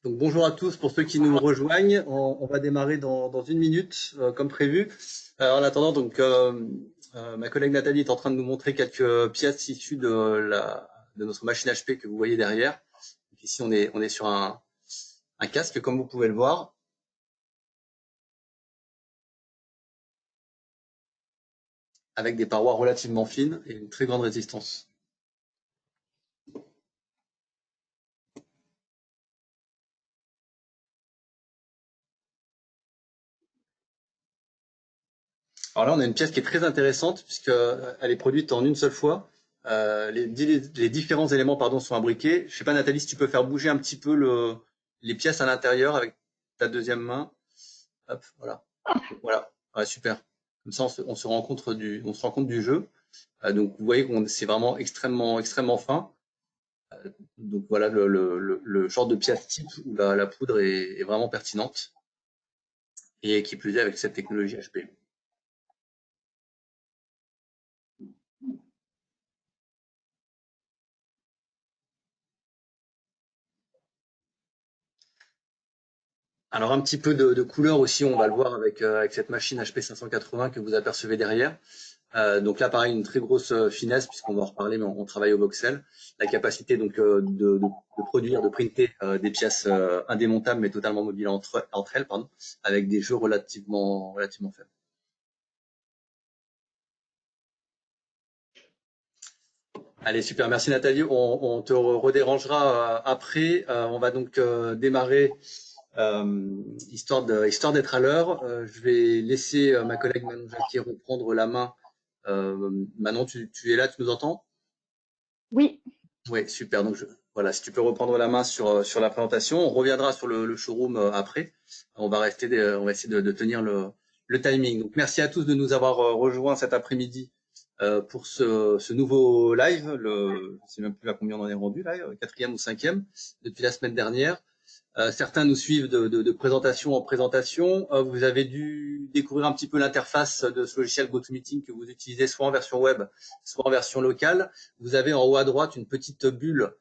Donc bonjour à tous pour ceux qui nous rejoignent. On va démarrer dans une minute comme prévu. En attendant, ma collègue Nathalie est en train de nous montrer quelques pièces issues de notre machine HP que vous voyez derrière. Donc ici on est sur un casque comme vous pouvez le voir, avec des parois relativement fines et une très grande résistance. Alors là, on a une pièce qui est très intéressante puisqu'elle est produite en une seule fois. Les différents éléments sont imbriqués. Je sais pas, Nathalie, si tu peux faire bouger un petit peu les pièces à l'intérieur avec ta deuxième main. Hop, voilà. Voilà. Ouais, super. Comme ça, on se rend compte du jeu. Donc, vous voyez que c'est vraiment extrêmement fin. Donc, voilà le genre de pièce type où la poudre est vraiment pertinente et qui plus est avec cette technologie HP. Alors un petit peu de couleur aussi, on va le voir avec cette machine HP 580 que vous apercevez derrière. Donc là, pareil, une très grosse finesse puisqu'on va en reparler, mais on travaille au voxel. La capacité de produire, de printer des pièces indémontables mais totalement mobiles entre elles, pardon, avec des jeux relativement faibles. Allez, super, merci Nathalie. On te redérangera après. On va donc démarrer. Histoire d'être à l'heure, je vais laisser ma collègue Manon Jacquier reprendre la main. Manon, tu es là, tu nous entends? Oui, Oui, super. Donc voilà, si tu peux reprendre la main sur la présentation, on reviendra sur le showroom après. On va essayer de tenir le timing. Donc merci à tous de nous avoir rejoints cet après-midi pour ce nouveau live. Je ne sais même plus à combien on en est rendu là, quatrième ou cinquième depuis la semaine dernière. Certains nous suivent de présentation en présentation. Vous avez dû découvrir un petit peu l'interface de ce logiciel GoToMeeting que vous utilisez soit en version web, soit en version locale. Vous avez en haut à droite une petite bulle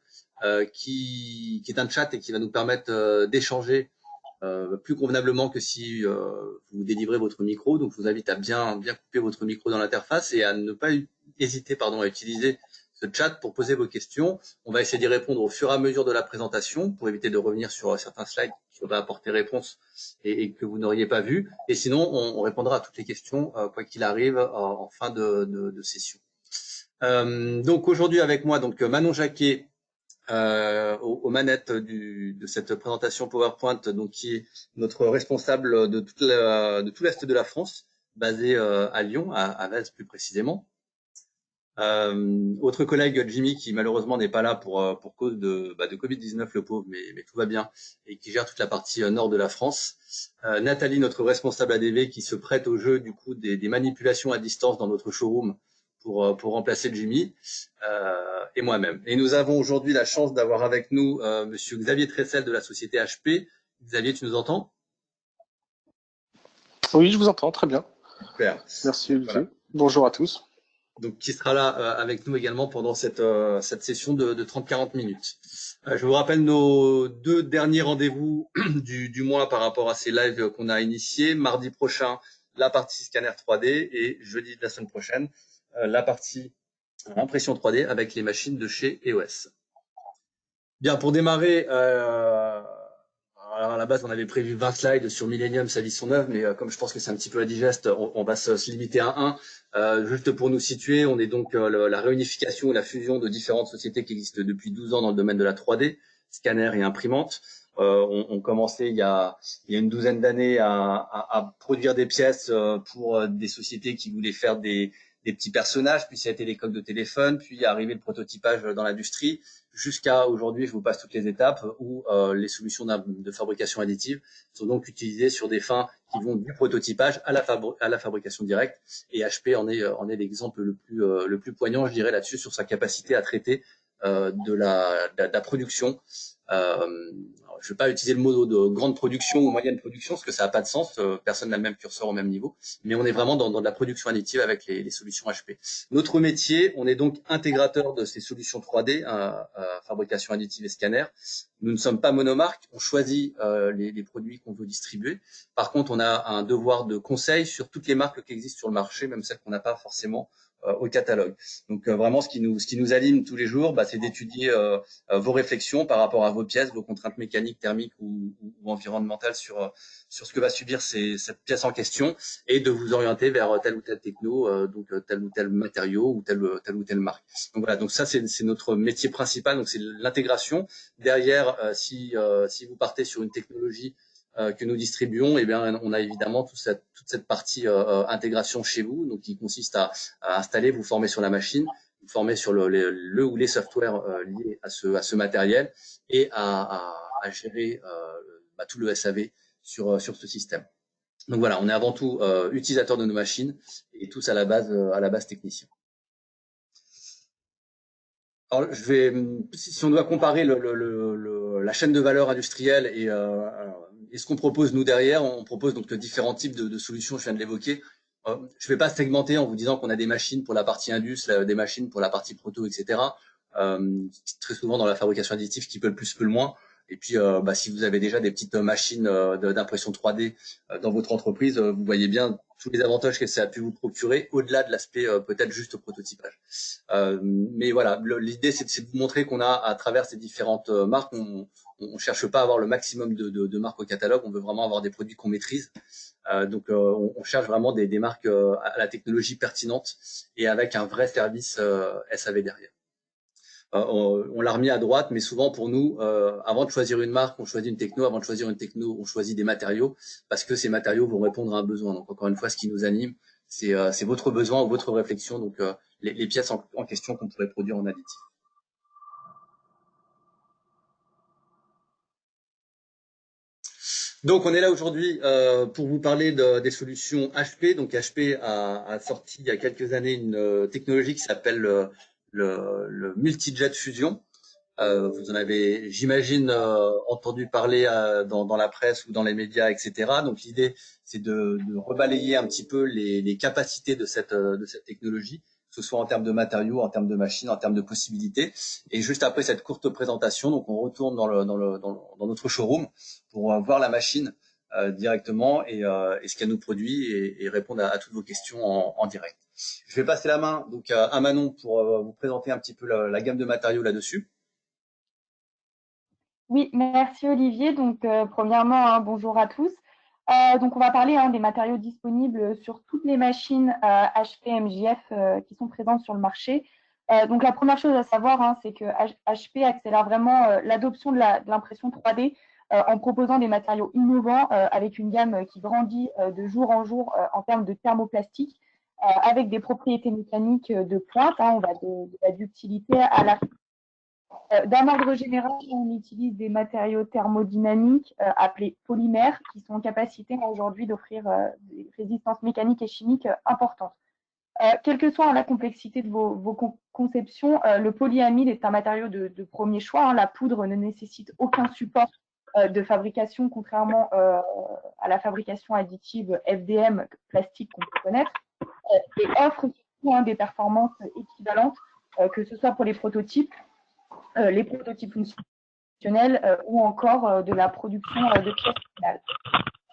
qui est un chat et qui va nous permettre d'échanger plus convenablement que si vous délivrez votre micro. Donc, je vous invite à bien couper votre micro dans l'interface et à ne pas hésiter à utiliser ce chat pour poser vos questions. On va essayer d'y répondre au fur et à mesure de la présentation pour éviter de revenir sur certains slides qui auraient apporté réponse et que vous n'auriez pas vu. Et sinon, on répondra à toutes les questions, quoi qu'il arrive, en fin de session. Donc aujourd'hui avec moi, Manon Jacquet, aux manettes de cette présentation PowerPoint, donc qui est notre responsable de tout l'est de la France, basé à Lyon, à Vez plus précisément. Autre collègue Jimmy qui malheureusement n'est pas là pour cause de Covid-19, le pauvre, mais tout va bien, et qui gère toute la partie nord de la France. Nathalie, notre responsable ADV, qui se prête au jeu du coup des manipulations à distance dans notre showroom pour remplacer Jimmy, et moi-même. Et nous avons aujourd'hui la chance d'avoir avec nous Monsieur Xavier Tressel de la société HP. Xavier, tu nous entends? Oui, je vous entends, très bien. Super. Merci Olivier. Voilà. Bonjour à tous. Donc, qui sera là avec nous également pendant cette session de 30-40 minutes. Je vous rappelle nos deux derniers rendez-vous du mois par rapport à ces lives qu'on a initiés. Mardi prochain, la partie scanner 3D et jeudi de la semaine prochaine, la partie impression 3D avec les machines de chez EOS. Bien, pour démarrer, alors à la base, on avait prévu 20 slides sur Millennium, sa vie, son œuvre, mais comme je pense que c'est un petit peu indigeste, on va se limiter à un. Juste pour nous situer, on est donc la réunification et la fusion de différentes sociétés qui existent depuis 12 ans dans le domaine de la 3D, scanner et imprimante. On commençait il y a une douzaine d'années à produire des pièces pour des sociétés qui voulaient faire des petits personnages, puis ça a été les coques de téléphone, puis arrivé le prototypage dans l'industrie, jusqu'à aujourd'hui, je vous passe toutes les étapes où les solutions de fabrication additive sont donc utilisées sur des fins qui vont du prototypage à la fabrication directe. Et HP en est l'exemple le plus poignant, je dirais, là-dessus, sur sa capacité à traiter de la production Je ne vais pas utiliser le mot de grande production ou moyenne production parce que ça n'a pas de sens. Personne n'a le même curseur au même niveau. Mais on est vraiment dans de la production additive avec les solutions HP. Notre métier, on est donc intégrateur de ces solutions 3D, fabrication additive et scanner. Nous ne sommes pas monomarques. On choisit les produits qu'on veut distribuer. Par contre, on a un devoir de conseil sur toutes les marques qui existent sur le marché, même celles qu'on n'a pas forcément au catalogue. Donc vraiment, ce qui nous anime tous les jours, c'est d'étudier vos réflexions par rapport à vos pièces, vos contraintes mécaniques, thermiques ou environnementales sur ce que va subir cette pièce en question, et de vous orienter vers telle ou telle techno, donc tel ou tel matériau ou telle ou telle marque. Donc voilà, donc ça c'est notre métier principal, donc c'est l'intégration. Derrière, si vous partez sur une technologie que nous distribuons, eh bien, on a évidemment toute cette partie intégration chez vous, donc qui consiste à installer, vous former sur la machine, vous former sur le ou les softwares liés à ce matériel et à gérer tout le SAV sur ce système. Donc voilà, on est avant tout utilisateur de nos machines et tous à la base technicien. Alors, si on doit comparer la chaîne de valeur industrielle et ce qu'on propose nous derrière, on propose donc différents types de solutions, je viens de l'évoquer. Je ne vais pas segmenter en vous disant qu'on a des machines pour la partie indus, des machines pour la partie proto, etc. Très souvent dans la fabrication additive, qui peut le plus, peut le moins. Et puis, si vous avez déjà des petites machines d'impression 3D dans votre entreprise, vous voyez bien tous les avantages que ça a pu vous procurer, au-delà de l'aspect peut-être juste prototypage. Mais voilà, l'idée c'est de vous montrer qu'on a, à travers ces différentes marques, on cherche pas à avoir le maximum de marques au catalogue, on veut vraiment avoir des produits qu'on maîtrise. Donc on cherche vraiment des marques à la technologie pertinente et avec un vrai service SAV derrière. On l'a remis à droite, mais souvent pour nous, avant de choisir une marque, on choisit une techno. Avant de choisir une techno, on choisit des matériaux parce que ces matériaux vont répondre à un besoin. Donc encore une fois, ce qui nous anime, c'est votre besoin ou votre réflexion. Donc les pièces en question qu'on pourrait produire en additif. Donc on est là aujourd'hui pour vous parler des solutions HP. Donc HP a sorti il y a quelques années une technologie qui s'appelle le multi-jet fusion. Vous en avez, j'imagine, entendu parler dans la presse ou dans les médias, etc. Donc l'idée, c'est de rebalayer un petit peu les capacités de cette technologie, que ce soit en termes de matériaux, en termes de machines, en termes de possibilités. Et juste après cette courte présentation, donc on retourne dans notre showroom pour voir la machine directement et ce qu'elle nous produit et répondre à toutes vos questions en direct. Je vais passer la main donc à Manon pour vous présenter un petit peu la gamme de matériaux là-dessus. Oui, merci Olivier. Donc, premièrement, bonjour à tous. Donc, on va parler des matériaux disponibles sur toutes les machines HP MJF qui sont présentes sur le marché. Donc, la première chose à savoir, c'est que HP accélère vraiment l'adoption de l'impression 3D en proposant des matériaux innovants avec une gamme qui grandit de jour en jour en termes de thermoplastique avec des propriétés mécaniques de pointe. On va de la ductilité à la d'un ordre général, on utilise des matériaux thermodynamiques appelés polymères qui sont en capacité aujourd'hui d'offrir des résistances mécaniques et chimiques importantes. Quelle que soit la complexité de vos conceptions, le polyamide est un matériau de premier choix. La poudre ne nécessite aucun support de fabrication, contrairement à la fabrication additive FDM plastique qu'on peut connaître, et offre surtout des performances équivalentes, que ce soit pour les prototypes fonctionnels ou encore de la production de pièces finales.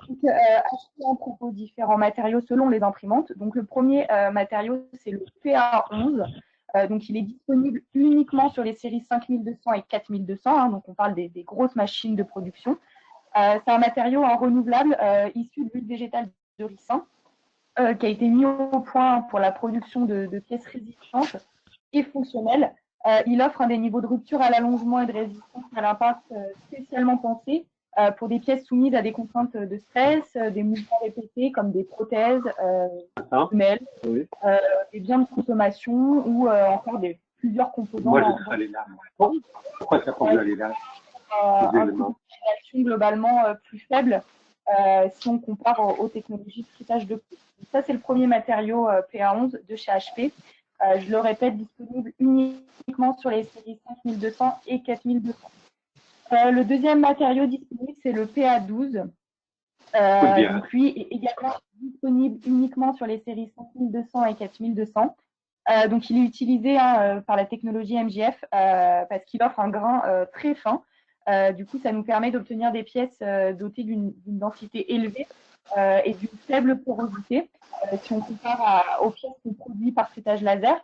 HP en propose différents matériaux selon les imprimantes. Donc, le premier matériau, c'est le PA11. Donc, il est disponible uniquement sur les séries 5200 et 4200. Donc, on parle des grosses machines de production. C'est un matériau renouvelable issu de l'huile végétale de ricin qui a été mis au point pour la production de pièces résistantes et fonctionnelles. Il offre des niveaux de rupture à l'allongement et de résistance à l'impact spécialement pensés pour des pièces soumises à des contraintes de stress, des mouvements répétés comme des prothèses, semelles, des biens de consommation ou encore plusieurs composants. Moi, je serais allé là. Pourquoi ça peut aller là un coût d'utilisation globalement plus faible si on compare aux technologies de frittage de peau. Ça, c'est le premier matériau PA11 de chez HP. Je le répète, disponible uniquement sur les séries 5200 et 4200. Le deuxième matériau disponible, c'est le PA12. Donc lui est également disponible uniquement sur les séries 5200 et 4200. Donc il est utilisé par la technologie MJF parce qu'il offre un grain très fin. Du coup, ça nous permet d'obtenir des pièces dotées d'une densité élevée et d'une faible porosité si on compare aux pièces qu'on produit par feuilletage laser.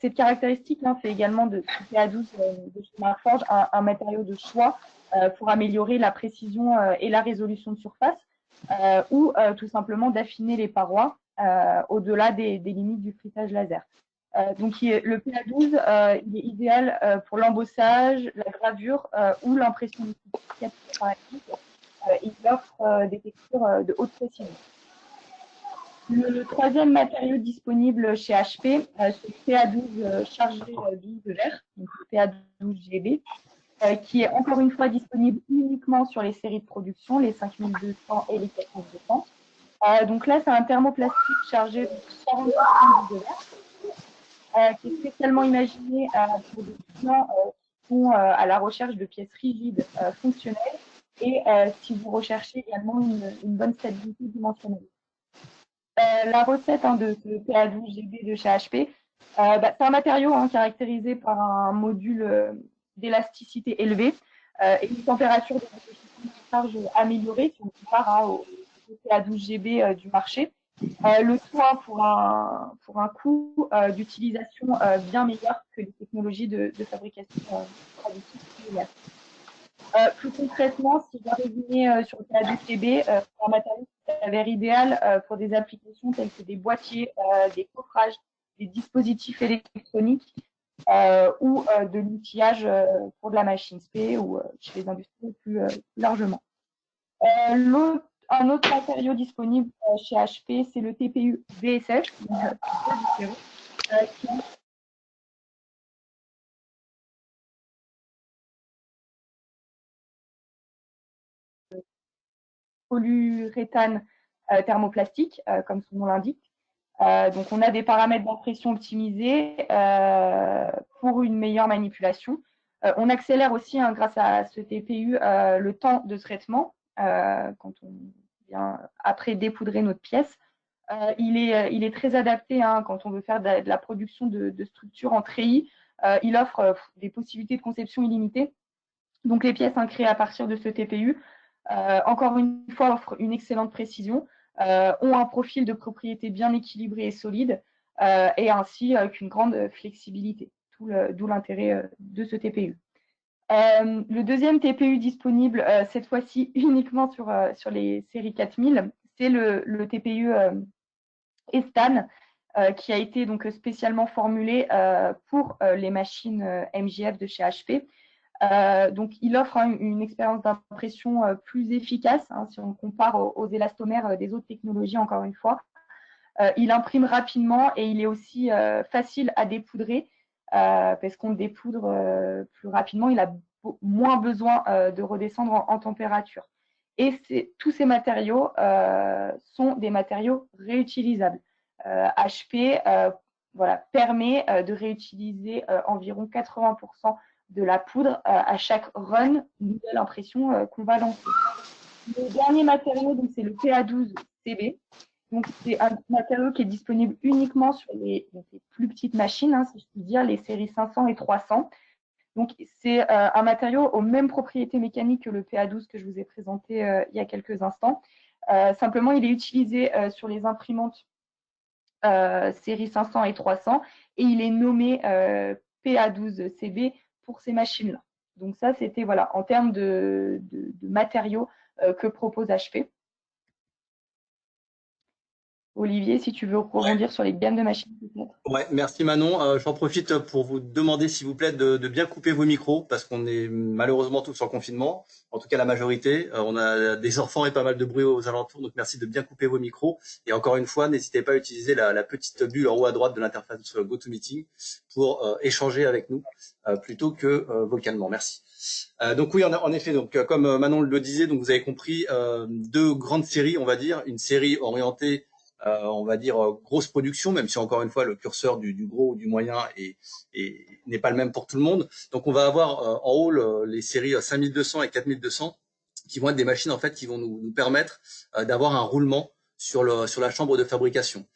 Cette caractéristique fait également de PA12 de chez Marforge un matériau de choix pour améliorer la précision et la résolution de surface ou tout simplement d'affiner les parois au-delà des limites du feuilletage laser. Donc le PA12 il est idéal pour l'embossage, la gravure ou l'impression multiplicative par exemple. Il offre des textures de haute précision. Le troisième matériau disponible chez HP, c'est le PA12 chargé d'huile de verre, donc le PA12GB, qui est encore une fois disponible uniquement sur les séries de production, les 5200 et les 4200. Donc là, c'est un thermoplastique chargé de 40% d'huile de verre, qui est spécialement imaginé pour des clients qui sont à la recherche de pièces rigides, fonctionnelles, et si vous recherchez également une bonne stabilité dimensionnelle. La recette de ce PA12GB de chez HP, c'est un matériau caractérisé par un module d'élasticité élevée et une température de charge améliorée si on compare au PA12GB du marché. Le tout pour un coût d'utilisation bien meilleur que les technologies de fabrication traditionnelles. Plus concrètement, si je dois résumer sur le PA12GB, c'est un matériau qui s'avère idéal pour des applications telles que des boîtiers, des coffrages, des dispositifs électroniques ou de l'outillage pour de la machine spé ou chez les industries plus largement. Un autre matériau disponible chez HP, c'est le TPU VSF, qui polyuréthane thermoplastique, comme son nom l'indique. Donc, on a des paramètres d'impression optimisés pour une meilleure manipulation. On accélère aussi, grâce à ce TPU, le temps de traitement quand on vient après dépoudrer notre pièce. Il est très adapté quand on veut faire de la production de structures en treillis. Il offre des possibilités de conception illimitées. Donc, les pièces créées à partir de ce TPU, encore une fois, offrent une excellente précision, ont un profil de propriété bien équilibré et solide, et ainsi qu'une grande flexibilité, d'où l'intérêt de ce TPU. Le deuxième TPU disponible, cette fois-ci uniquement sur les séries 4000, c'est le TPU Estan, qui a été donc spécialement formulé pour les machines MJF de chez HP. Donc, il offre une expérience d'impression plus efficace si on compare aux élastomères des autres technologies, encore une fois. Il imprime rapidement et il est aussi facile à dépoudrer parce qu'on le dépoudre plus rapidement. Il a moins besoin de redescendre en température. Et tous ces matériaux sont des matériaux réutilisables. HP permet de réutiliser environ 80% de la poudre à chaque run, nouvelle impression qu'on va lancer. Le dernier matériau, c'est le PA12CB. Donc, c'est un matériau qui est disponible uniquement sur les plus petites machines, si je puis dire, les séries 500 et 300. Donc, c'est un matériau aux mêmes propriétés mécaniques que le PA12 que je vous ai présenté il y a quelques instants. Simplement, il est utilisé sur les imprimantes séries 500 et 300 et il est nommé PA12CB pour ces machines-là. Donc ça, c'était en termes de matériaux que propose HP. Olivier, si tu veux rebondir sur les gammes de machines, peut-être. Ouais, merci Manon. J'en profite pour vous demander, s'il vous plaît, de bien couper vos micros parce qu'on est malheureusement tous en confinement. En tout cas, la majorité. On a des enfants et pas mal de bruit aux alentours, donc merci de bien couper vos micros. Et encore une fois, n'hésitez pas à utiliser la petite bulle en haut à droite de l'interface GoToMeeting pour échanger avec nous plutôt que vocalement. Merci. Donc oui, en effet, donc comme Manon le disait, donc vous avez compris, deux grandes séries, on va dire, une série orientée on va dire grosse production, même si encore une fois le curseur du gros ou du moyen n'est pas le même pour tout le monde. Donc on va avoir en haut les séries 5200 et 4200 qui vont être des machines en fait qui vont nous permettre d'avoir un roulement sur la chambre de fabrication.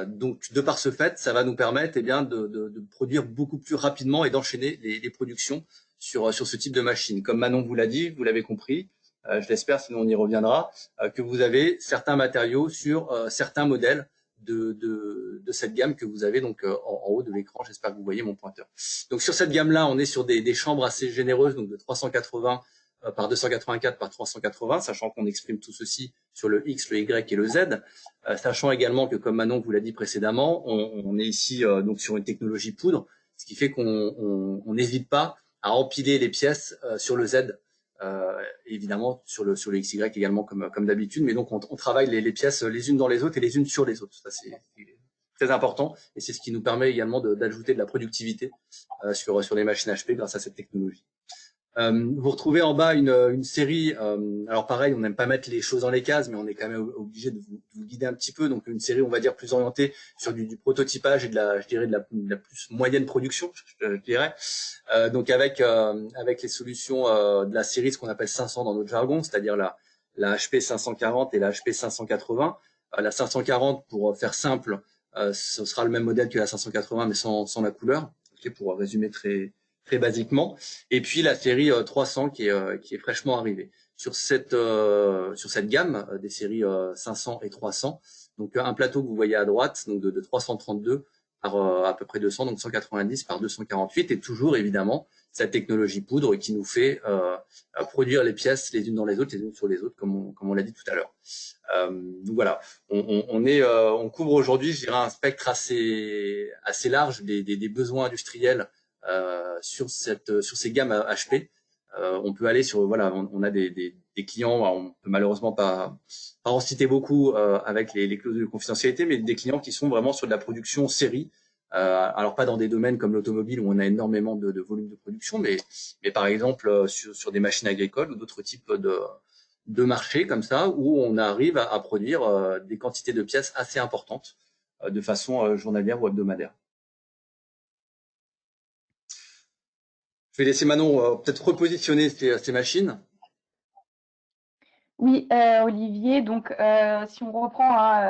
Donc de par ce fait, ça va nous permettre de produire beaucoup plus rapidement et d'enchaîner les productions sur ce type de machine. Comme Manon vous l'a dit, vous l'avez compris, je l'espère, sinon on y reviendra, que vous avez certains matériaux sur certains modèles de cette gamme que vous avez donc en haut de l'écran. J'espère que vous voyez mon pointeur. Donc sur cette gamme-là, on est sur des chambres assez généreuses, donc de 380 par 284 par 380, sachant qu'on exprime tout ceci sur le X, le Y et le Z, sachant également que, comme Manon vous l'a dit précédemment, on est ici donc sur une technologie poudre, ce qui fait qu'on n'hésite pas à empiler les pièces sur le Z, évidemment sur le XY également comme d'habitude, mais donc on travaille les pièces les unes dans les autres et les unes sur les autres. Ça c'est très important et c'est ce qui nous permet également d'ajouter de la productivité sur les machines HP grâce à cette technologie. Vous retrouvez en bas une série, alors pareil, on n'aime pas mettre les choses dans les cases, mais on est quand même obligé de vous guider un petit peu. Donc une série, on va dire, plus orientée sur du prototypage et de la plus moyenne production, je dirais. Donc avec les solutions de la série, ce qu'on appelle 500 dans notre jargon, c'est-à-dire la HP 540 et la HP 580. La 540, pour faire simple, ce sera le même modèle que la 580, mais sans la couleur, pour résumer très basiquement, et puis la série 300 qui est fraîchement arrivée. Sur cette gamme des séries 500 et 300, donc un plateau que vous voyez à droite, donc de 332 par à peu près 200, donc 190 par 248, et toujours évidemment cette technologie poudre qui nous fait produire les pièces les unes dans les autres, les unes sur les autres, comme on l'a dit tout à l'heure. Donc voilà, on couvre aujourd'hui, je dirais, un spectre assez large des besoins industriels sur ces gammes HP. On peut aller sur, voilà, on a des clients, on peut malheureusement pas en citer beaucoup avec les clauses de confidentialité, mais des clients qui sont vraiment sur de la production série. Alors pas dans des domaines comme l'automobile où on a énormément de volume de production, mais par exemple sur des machines agricoles ou d'autres types de marchés comme ça, où on arrive à produire des quantités de pièces assez importantes de façon journalière ou hebdomadaire. Je vais laisser Manon peut-être repositionner ces machines. Oui, Olivier, donc si on reprend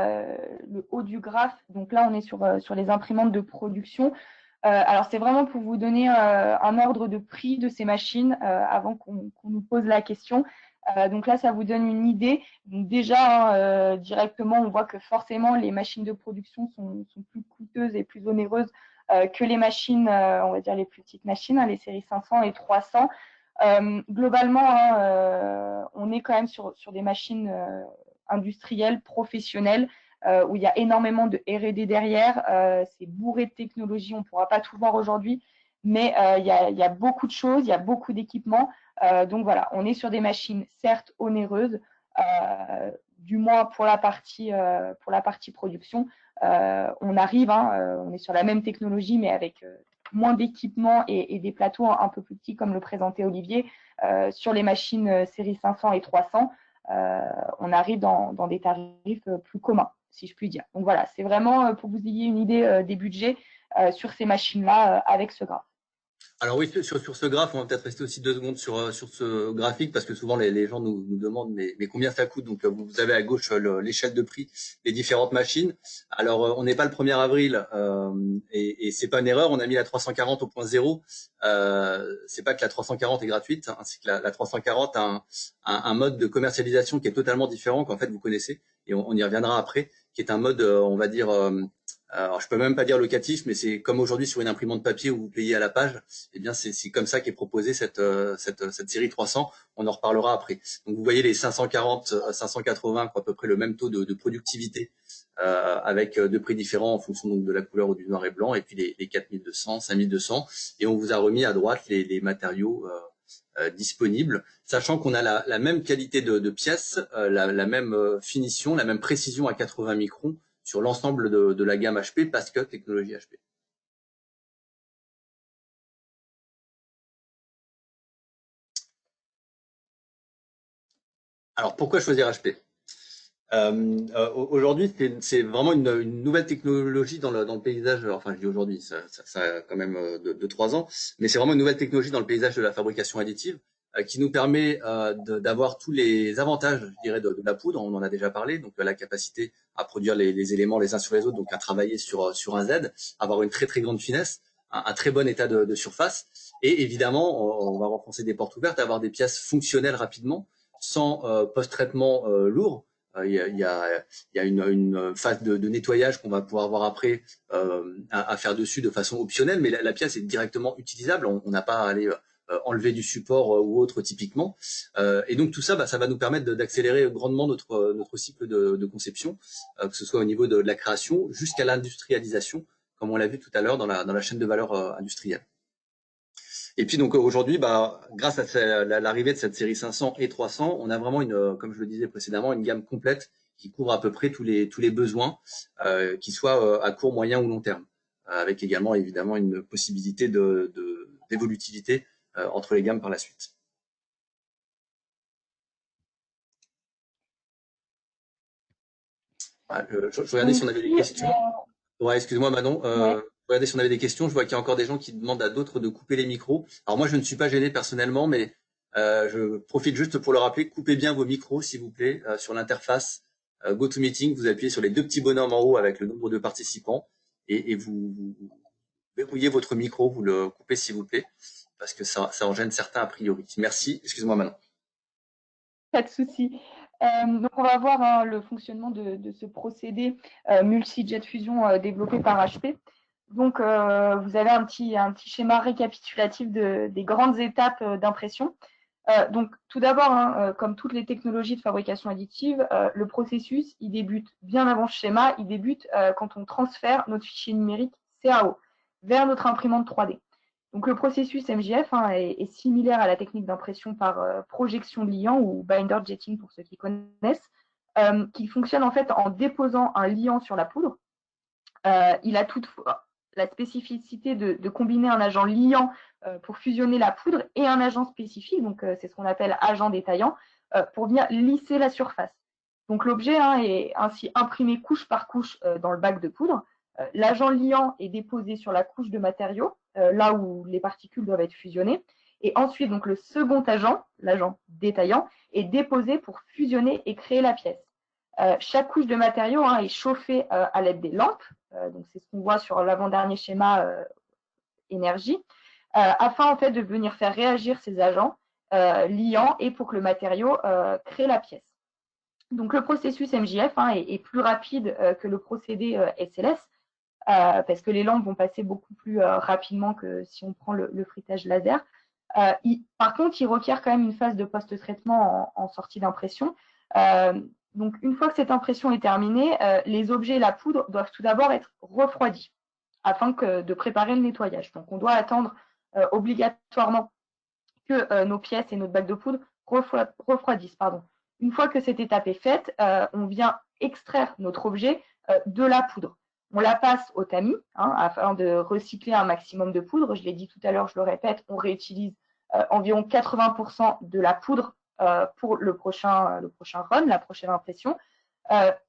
le haut du graphe, donc là on est sur les imprimantes de production. Alors c'est vraiment pour vous donner un ordre de prix de ces machines avant qu'on nous pose la question. Donc là ça vous donne une idée. Donc déjà directement on voit que forcément les machines de production sont plus coûteuses et plus onéreuses que les machines, on va dire les plus petites machines, les séries 500 et 300. Globalement, on est quand même sur des machines industrielles, professionnelles, où il y a énormément de R&D derrière. C'est bourré de technologie, on ne pourra pas tout voir aujourd'hui, mais il y a beaucoup de choses, il y a beaucoup d'équipements. Donc voilà, on est sur des machines certes onéreuses, du moins pour la partie production. On arrive, on est sur la même technologie, mais avec moins d'équipements et des plateaux un peu plus petits, comme le présentait Olivier. Sur les machines série 500 et 300, on arrive dans des tarifs plus communs, si je puis dire. Donc voilà, c'est vraiment pour que vous ayez une idée des budgets sur ces machines-là avec ce graphe. Alors oui, sur ce graphe, on va peut-être rester aussi 2 secondes sur ce graphique parce que souvent les gens nous demandent mais combien ça coûte. Donc vous avez à gauche l'échelle de prix des différentes machines. Alors on n'est pas le 1er avril et c'est pas une erreur. On a mis la 340 au point zéro. C'est pas que la 340 est gratuite, hein, c'est que la 340 a un mode de commercialisation qui est totalement différent qu'en fait vous connaissez et on y reviendra après, qui est un mode on va dire alors, je peux même pas dire locatif, mais c'est comme aujourd'hui sur une imprimante papier où vous payez à la page. Eh bien, c'est comme ça qu'est proposée cette série 300. On en reparlera après. Donc, vous voyez les 540, 580, à peu près le même taux de productivité, avec deux prix différents en fonction donc de la couleur ou du noir et blanc, et puis les 4200, 5200. Et on vous a remis à droite les matériaux disponibles, sachant qu'on a la même qualité de pièces, la même finition, la même précision à 80 microns sur l'ensemble de la gamme HP parce que technologie HP. Alors pourquoi choisir HP? Aujourd'hui, c'est vraiment une nouvelle technologie dans le paysage. Enfin, je dis aujourd'hui, ça a quand même 3 ans, mais c'est vraiment une nouvelle technologie dans le paysage de la fabrication additive qui nous permet d'avoir tous les avantages, je dirais, de la poudre. On en a déjà parlé, donc la capacité à produire les éléments les uns sur les autres, donc à travailler sur un Z, avoir une très très grande finesse, un très bon état de surface, et évidemment, on va renforcer des portes ouvertes, avoir des pièces fonctionnelles rapidement, sans post-traitement lourd. Il y a une phase de nettoyage qu'on va pouvoir avoir après à faire dessus de façon optionnelle, mais la pièce est directement utilisable. On n'a pas à aller enlever du support ou autre typiquement. Et donc tout ça, ça va nous permettre d'accélérer grandement notre cycle de conception, que ce soit au niveau de la création jusqu'à l'industrialisation, comme on l'a vu tout à l'heure dans la chaîne de valeur industrielle. Et puis donc aujourd'hui, grâce à l'arrivée de cette série 500 et 300, on a vraiment comme je le disais précédemment, une gamme complète qui couvre à peu près tous les besoins, qu'ils soient à court, moyen ou long terme, avec également évidemment une possibilité d'évolutivité entre les gammes par la suite. Je regardais si on avait des questions. Ouais, excuse-moi Manon. Regardez si on avait des questions. Je vois qu'il y a encore des gens qui demandent à d'autres de couper les micros. Alors moi, je ne suis pas gêné personnellement, mais je profite juste pour le rappeler. Coupez bien vos micros, s'il vous plaît, sur l'interface GoToMeeting. Vous appuyez sur les 2 petits bonhommes en haut avec le nombre de participants et vous verrouillez votre micro. Vous le coupez, s'il vous plaît, parce que ça en gêne certains a priori. Merci. Excuse-moi Manon. Pas de souci. Donc, on va voir le fonctionnement de ce procédé multi-jet fusion développé par HP. Donc, vous avez un petit schéma récapitulatif des grandes étapes d'impression. Donc, tout d'abord, comme toutes les technologies de fabrication additive, le processus, il débute bien avant ce schéma. Il débute quand on transfère notre fichier numérique CAO vers notre imprimante 3D. Donc, le processus MJF est similaire à la technique d'impression par projection de liant ou binder jetting pour ceux qui connaissent, qui fonctionne en fait en déposant un liant sur la poudre. Il a toutefois la spécificité de combiner un agent liant pour fusionner la poudre et un agent spécifique, donc c'est ce qu'on appelle agent détaillant, pour venir lisser la surface. Donc l'objet est ainsi imprimé couche par couche dans le bac de poudre. L'agent liant est déposé sur la couche de matériaux, là où les particules doivent être fusionnées. Et ensuite, donc, le second agent, l'agent détaillant, est déposé pour fusionner et créer la pièce. Chaque couche de matériaux est chauffée à l'aide des lampes. Donc c'est ce qu'on voit sur l'avant-dernier schéma énergie, afin en fait de venir faire réagir ces agents liants et pour que le matériau crée la pièce. Donc le processus MJF est plus rapide que le procédé SLS, parce que les lampes vont passer beaucoup plus rapidement que si on prend le frittage laser. Par contre, il requiert quand même une phase de post-traitement en sortie d'impression. Donc, une fois que cette impression est terminée, les objets et la poudre doivent tout d'abord être refroidis afin de préparer le nettoyage. Donc, on doit attendre obligatoirement que nos pièces et notre bac de poudre refroidissent. Une fois que cette étape est faite, on vient extraire notre objet de la poudre. On la passe au tamis afin de recycler un maximum de poudre. Je l'ai dit tout à l'heure, je le répète, on réutilise environ 80% de la poudre pour le prochain run, la prochaine impression.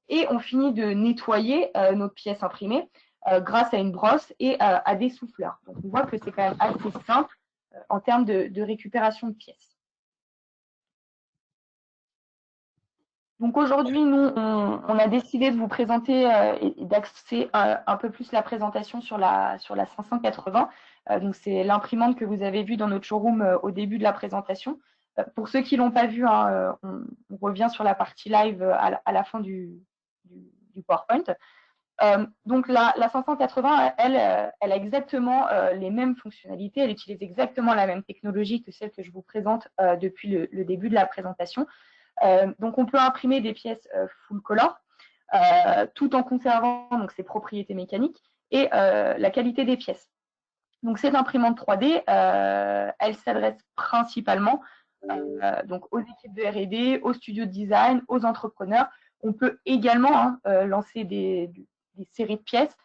Et on finit de nettoyer notre pièce imprimée grâce à une brosse et à des souffleurs. Donc on voit que c'est quand même assez simple en termes de récupération de pièces. Donc aujourd'hui, nous, on a décidé de vous présenter et d'axer un peu plus la présentation sur la 580. Donc c'est l'imprimante que vous avez vue dans notre showroom au début de la présentation. Pour ceux qui ne l'ont pas vu, on revient sur la partie live à la fin du PowerPoint. Donc la 580, elle a exactement les mêmes fonctionnalités, elle utilise exactement la même technologie que celle que je vous présente depuis le début de la présentation. Donc on peut imprimer des pièces full color tout en conservant donc, ses propriétés mécaniques et la qualité des pièces. Donc cette imprimante 3D, elle s'adresse principalement donc aux équipes de R&D, aux studios de design, aux entrepreneurs. On peut également lancer des séries de pièces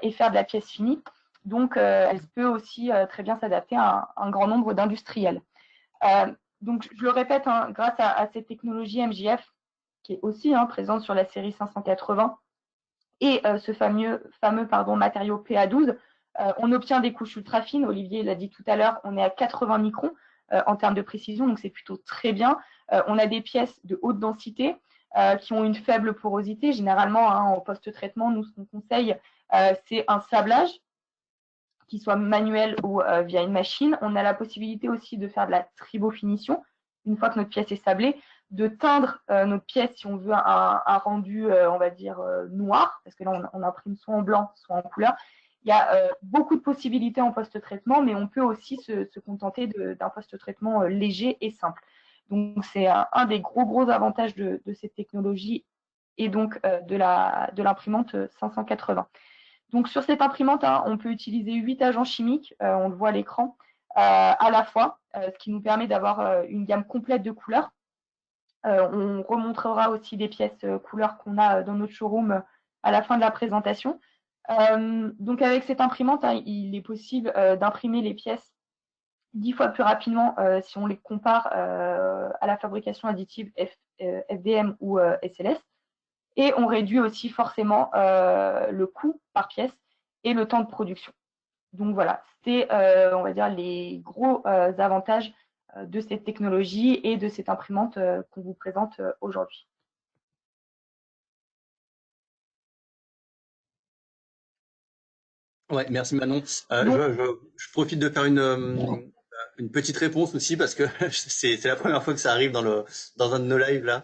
et faire de la pièce finie. Donc, elle peut aussi très bien s'adapter à un grand nombre d'industriels. Donc, je le répète, grâce à cette technologie MJF, qui est aussi présent sur la série 580, et ce fameux matériau PA12, on obtient des couches ultra fines. Olivier l'a dit tout à l'heure, on est à 80 microns en termes de précision, donc c'est plutôt très bien. On a des pièces de haute densité qui ont une faible porosité. Généralement, en post-traitement, nous, ce qu'on conseille, c'est un sablage, qui soit manuel ou via une machine. On a la possibilité aussi de faire de la tribofinition, une fois que notre pièce est sablée, de teindre notre pièce si on veut un rendu, on va dire, noir, parce que là, on imprime soit en blanc, soit en couleur. Il y a beaucoup de possibilités en post-traitement, mais on peut aussi se contenter d'un post-traitement léger et simple. Donc, c'est un des gros avantages de cette technologie et donc de l'imprimante 580. Donc, sur cette imprimante, on peut utiliser 8 agents chimiques, on le voit à l'écran, à la fois, ce qui nous permet d'avoir une gamme complète de couleurs. On remontrera aussi des pièces couleurs qu'on a dans notre showroom à la fin de la présentation. Donc, avec cette imprimante, il est possible d'imprimer les pièces 10 fois plus rapidement si on les compare à la fabrication additive FDM ou SLS. Et on réduit aussi forcément le coût par pièce et le temps de production. Donc voilà, c'est, on va dire, les gros avantages de cette technologie et de cette imprimante qu'on vous présente aujourd'hui. Ouais, merci Manon. Je profite de faire une petite réponse aussi parce que c'est la première fois que ça arrive dans un de nos lives là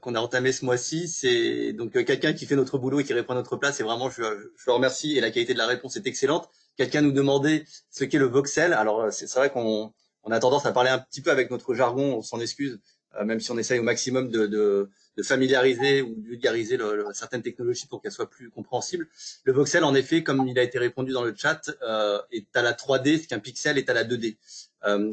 qu'on a entamé ce mois-ci. C'est donc quelqu'un qui fait notre boulot et qui reprend notre place. Et vraiment, je le remercie et la qualité de la réponse est excellente. Quelqu'un nous demandait ce qu'est le voxel. Alors c'est vrai qu'on a tendance à parler un petit peu avec notre jargon. On s'en excuse, même si on essaye au maximum de familiariser ou de vulgariser certaines technologies pour qu'elles soient plus compréhensibles. Le voxel, en effet, comme il a été répondu dans le chat, est à la 3D, ce qu'un pixel est à la 2D.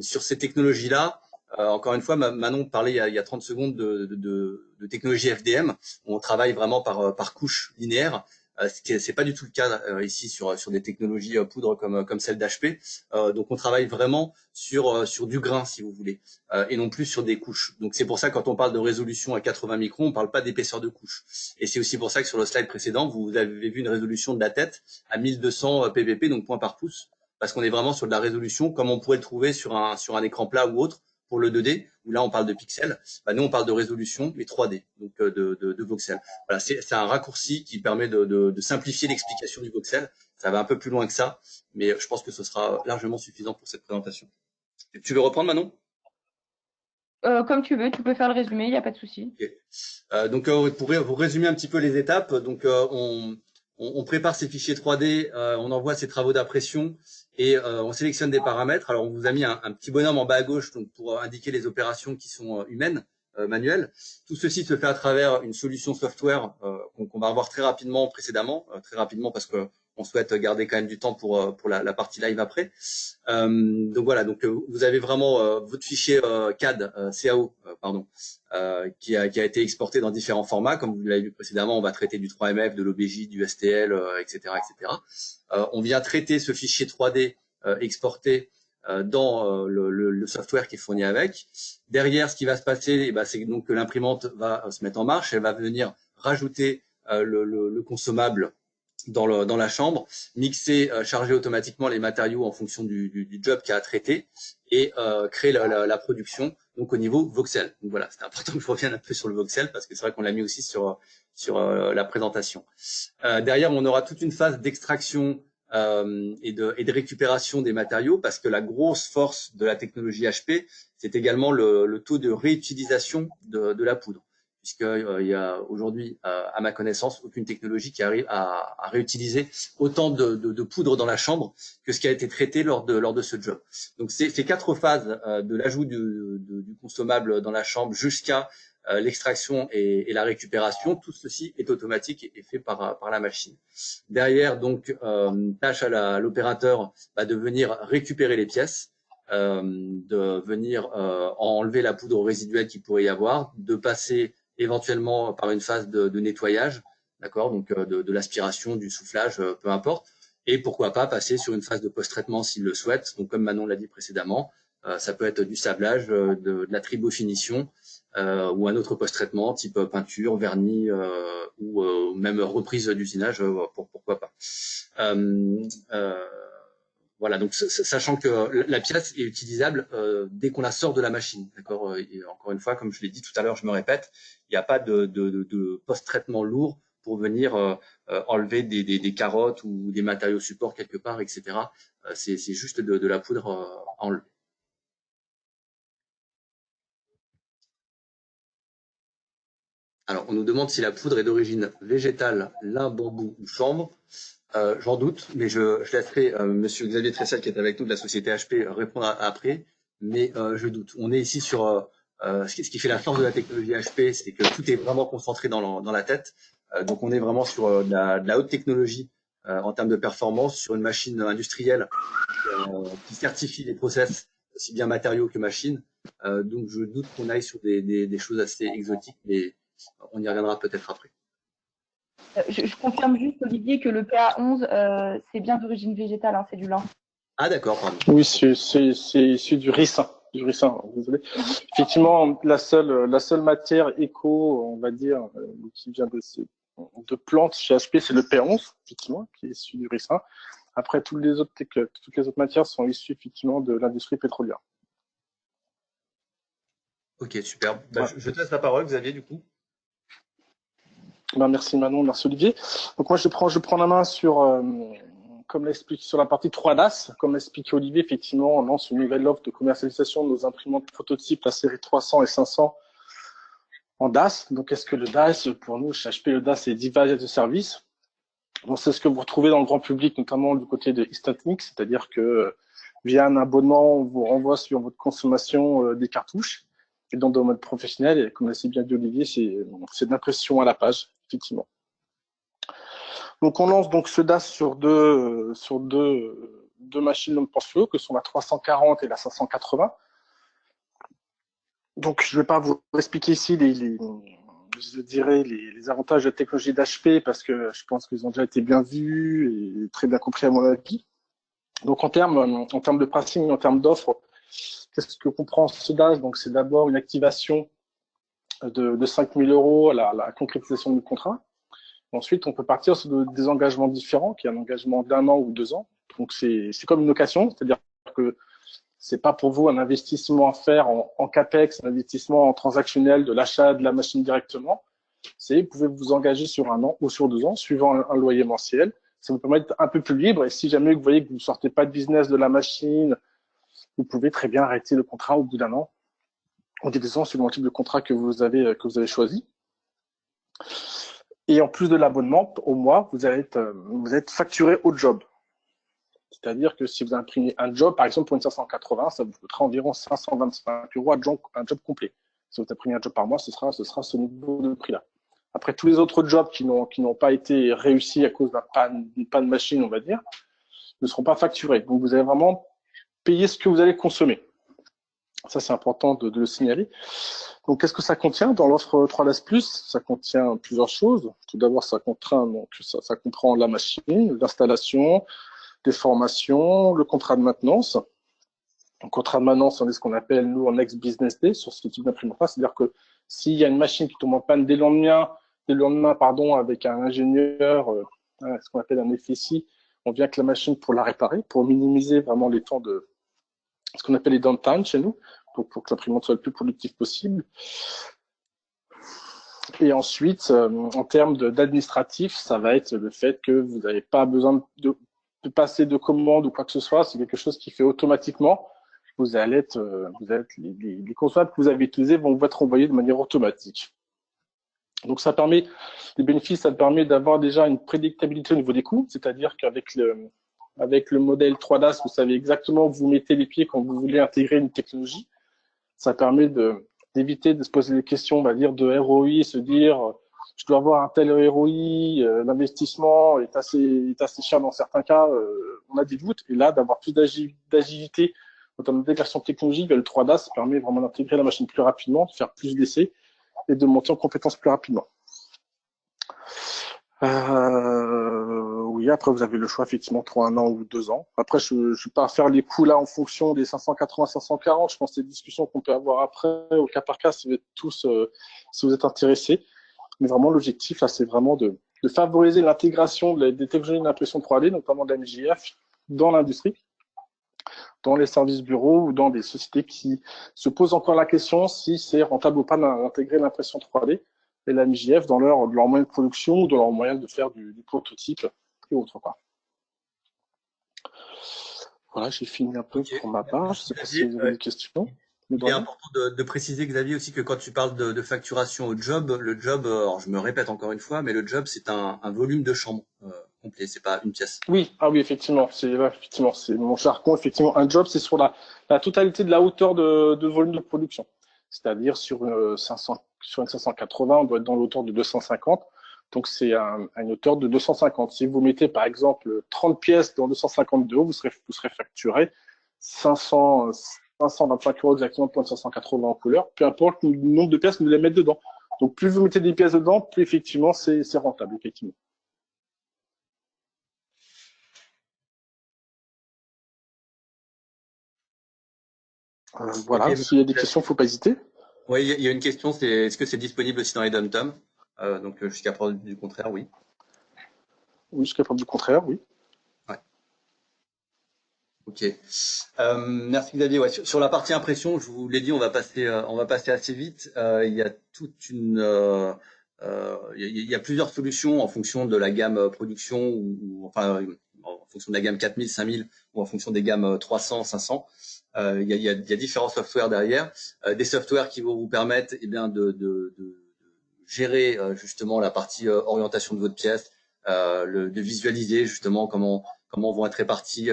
Sur ces technologies-là, encore une fois, Manon parlait il y a 30 secondes de technologie FDM, où on travaille vraiment par couche linéaire. Ce qui c'est pas du tout le cas ici sur des technologies poudre comme celle d'HP. Donc on travaille vraiment sur du grain, si vous voulez, et non plus sur des couches. Donc c'est pour ça, quand on parle de résolution à 80 microns, on parle pas d'épaisseur de couche. Et c'est aussi pour ça que sur le slide précédent, vous avez vu une résolution de la tête à 1200 ppp, donc points par pouce, parce qu'on est vraiment sur de la résolution comme on pourrait le trouver sur un écran plat ou autre pour le 2D, où là on parle de pixels. Nous on parle de résolution, mais 3D, donc de voxels. Voilà, c'est un raccourci qui permet de simplifier l'explication du voxel. Ça va un peu plus loin que ça, mais je pense que ce sera largement suffisant pour cette présentation. Tu veux reprendre, Manon? Comme tu veux, tu peux faire le résumé, il n'y a pas de souci. Okay. Donc, pour vous résumer un petit peu les étapes, donc on prépare ces fichiers 3D, on envoie ces travaux d'impression et on sélectionne des paramètres. Alors, on vous a mis un petit bonhomme en bas à gauche donc pour indiquer les opérations qui sont humaines, manuelles. Tout ceci se fait à travers une solution software qu'on va revoir très rapidement très rapidement parce que on souhaite garder quand même du temps pour la partie live après. Donc voilà, donc vous avez vraiment votre fichier CAD, CAO, pardon, qui a été exporté dans différents formats. Comme vous l'avez vu précédemment, on va traiter du 3MF, de l'OBJ, du STL, etc., etc. On vient traiter ce fichier 3D exporté dans le software qui est fourni avec. Derrière, ce qui va se passer, c'est donc que l'imprimante va se mettre en marche. Elle va venir rajouter le consommable dans la chambre, mixer, charger automatiquement les matériaux en fonction du job qu'il y a à traiter et créer la production donc au niveau voxel. Donc voilà, c'est important que je revienne un peu sur le voxel parce que c'est vrai qu'on l'a mis aussi sur la présentation. Derrière, on aura toute une phase d'extraction et de récupération des matériaux parce que la grosse force de la technologie HP, c'est également le taux de réutilisation de la poudre. Puisqu'il y a aujourd'hui, à ma connaissance, aucune technologie qui arrive à réutiliser autant de poudre dans la chambre que ce qui a été traité lors de ce job. Donc ces 4 phases de l'ajout du consommable dans la chambre jusqu'à l'extraction et la récupération, tout ceci est automatique et fait par la machine. Derrière, donc, tâche à l'opérateur de venir récupérer les pièces, de venir enlever la poudre résiduelle qu'il pourrait y avoir, de passer éventuellement par une phase de nettoyage, d'accord, donc de l'aspiration, du soufflage, peu importe, et pourquoi pas passer sur une phase de post-traitement s'il le souhaite, donc comme Manon l'a dit précédemment, Ça peut être du sablage, de la tribofinition ou un autre post-traitement type peinture, vernis ou même reprise d'usinage, pourquoi pas. Voilà, donc sachant que la pièce est utilisable dès qu'on la sort de la machine, d'accord. Et encore une fois, comme je l'ai dit tout à l'heure, je me répète, il n'y a pas de post-traitement lourd pour venir enlever des carottes ou des matériaux supports quelque part, etc. C'est juste de la poudre à enlever. Alors, on nous demande si la poudre est d'origine végétale, lin, bambou ou chanvre. J'en doute, mais je laisserai Monsieur Xavier Tressel, qui est avec nous de la société HP, répondre après. Mais je doute. On est ici sur ce qui fait la force de la technologie HP, c'est que tout est vraiment concentré dans la tête. Donc, on est vraiment sur de la haute technologie en termes de performance, sur une machine industrielle qui certifie les process, aussi bien matériaux que machines. Donc, je doute qu'on aille sur des choses assez exotiques, mais on y reviendra peut-être après. Je confirme juste, Olivier, que le PA11, c'est bien d'origine végétale, hein, c'est du lin. Ah d'accord, pardon. Oui, c'est du ricin. Du ricin, désolé. Effectivement, la seule matière éco, on va dire, qui vient de plantes chez HP, c'est le P11, effectivement, qui est issu du ricin. Après, toutes les autres matières sont issues, effectivement, de l'industrie pétrolière. Ok, super. Bah, ouais. Je te laisse la parole, Xavier, du coup. Ben, merci Manon, merci Olivier. Donc moi, je prends la main sur, comme l'explique sur la partie 3 DAS, comme l'explique Olivier, effectivement, on lance une nouvelle offre de commercialisation de nos imprimantes prototypes, la série 300 et 500 en DAS. Donc, qu'est-ce que le DAS? Pour nous, chez HP, le DAS, c'est Device as a Service. Donc, c'est ce que vous retrouvez dans le grand public, notamment du côté de InstantMix, c'est-à-dire que via un abonnement, on vous renvoie sur votre consommation des cartouches. Et dans le domaine professionnel, et comme l'a si bien dit Olivier, c'est de l'impression à la page, effectivement. Donc, on lance donc ce DAS sur deux machines de portfolio, que sont la 340 et la 580. Donc, je ne vais pas vous expliquer ici les avantages de la technologie d'HP, parce que je pense qu'ils ont déjà été bien vus et très bien compris à mon avis. Donc, en termes de pricing, en termes d'offres, qu'est-ce que comprend ce DAS? Donc, c'est d'abord une activation de 5 000 € à la concrétisation du contrat. Ensuite, on peut partir sur des engagements différents, qui est un engagement d'1 an ou 2 ans. Donc, c'est comme une location, c'est-à-dire que c'est pas pour vous un investissement à faire en CAPEX, un investissement en transactionnel de l'achat de la machine directement. Vous pouvez vous engager sur 1 an ou sur 2 ans, suivant un loyer mensuel. Ça vous permet d'être un peu plus libre. Et si jamais vous voyez que vous ne sortez pas de business de la machine, vous pouvez très bien arrêter le contrat au bout d'1 an ou des 2 ans suivant le type de contrat que vous avez choisi. Et en plus de l'abonnement, au mois, vous êtes facturé au job. C'est-à-dire que si vous imprimez un job, par exemple pour une 580, ça vous coûtera environ 525 € un job complet. Si vous imprimez un job par mois, ce sera ce niveau de prix-là. Après, tous les autres jobs qui n'ont pas été réussis à cause d'une panne machine, on va dire, ne seront pas facturés. Donc, vous allez vraiment payer ce que vous allez consommer. Ça, c'est important de le signaler. Donc, qu'est-ce que ça contient dans l'offre 3DAS Plus? Ça contient plusieurs choses. Tout d'abord, ça comprend la machine, l'installation, des formations, le contrat de maintenance. Le contrat de maintenance, on est ce qu'on appelle, nous, en ex-business day sur ce type d'imprimante. C'est-à-dire que s'il y a une machine qui tombe en panne dès le lendemain, avec un ingénieur, ce qu'on appelle un FSI, on vient avec la machine pour la réparer, pour minimiser vraiment les temps de ce qu'on appelle les downtime chez nous, donc pour que l'imprimante soit le plus productive possible. Et ensuite, en termes d'administratif, ça va être le fait que vous n'avez pas besoin de passer de commande ou quoi que ce soit. C'est quelque chose qui fait automatiquement. Les consommables que vous avez utilisés vont vous être envoyés de manière automatique. Donc, les bénéfices, ça permet d'avoir déjà une prédictabilité au niveau des coûts, c'est-à-dire qu'avec le modèle 3DAS, vous savez exactement où vous mettez les pieds quand vous voulez intégrer une technologie. Ça permet d'éviter de se poser des questions, on va dire, de ROI, se dire, je dois avoir un tel ROI, l'investissement est assez cher dans certains cas, on a des doutes. Et là, d'avoir plus d'agilité en termes d'intégration technologique, le 3DAS permet vraiment d'intégrer la machine plus rapidement, de faire plus d'essais et de monter en compétences plus rapidement. Oui, février. Après, vous avez le choix effectivement entre 1 an ou 2 ans. Après, je ne vais pas faire les coûts là en fonction des 580, 540. Je pense que c'est des discussions qu'on peut avoir après au cas par cas si vous êtes tous, si vous êtes intéressés. Mais vraiment, l'objectif là, c'est vraiment de favoriser l'intégration des technologies d'impression 3D, notamment de la MJF, dans l'industrie, dans les services bureaux ou dans des sociétés qui se posent encore la question si c'est rentable ou pas d'intégrer l'impression 3D et la MJF dans leur moyen de production ou dans leur moyen de faire du prototype et autres, quoi. Voilà, j'ai fini un peu pour ma part. Je ne sais pas si vous avez des questions. Il est important de préciser, Xavier, aussi que quand tu parles de facturation au job, le job, alors je me répète encore une fois, mais le job, c'est un volume de chambre complet, c'est pas une pièce. Oui, ah oui, effectivement, c'est mon jargon. Effectivement, un job, c'est sur la totalité de la hauteur de volume de production. C'est-à-dire sur une 580, on doit être dans l'auteur de 250. Donc, c'est à une hauteur de 250. Si vous mettez, par exemple, 30 pièces dans 252 euros, vous serez facturé 525 euros exactement pour une 580 en couleur, peu importe le nombre de pièces que vous voulez mettre dedans. Donc, plus vous mettez des pièces dedans, plus effectivement, c'est rentable, effectivement. Voilà, s'il y a des questions, il ne faut pas hésiter. Oui, il y a une question, c'est est-ce que c'est disponible aussi dans les dom-tom? Donc, jusqu'à preuve du contraire, oui. Oui, jusqu'à preuve du contraire, oui. Ouais. Ok. Merci Xavier. Ouais, sur la partie impression, je vous l'ai dit, on va passer assez vite. Il y a toute une, il y a plusieurs solutions en fonction de la gamme production ou enfin en fonction de la gamme 4000, 5000 ou en fonction des gammes 300, 500. Il y a différents softwares derrière, des softwares qui vont vous permettre de gérer justement la partie orientation de votre pièce, de visualiser justement comment vont être répartis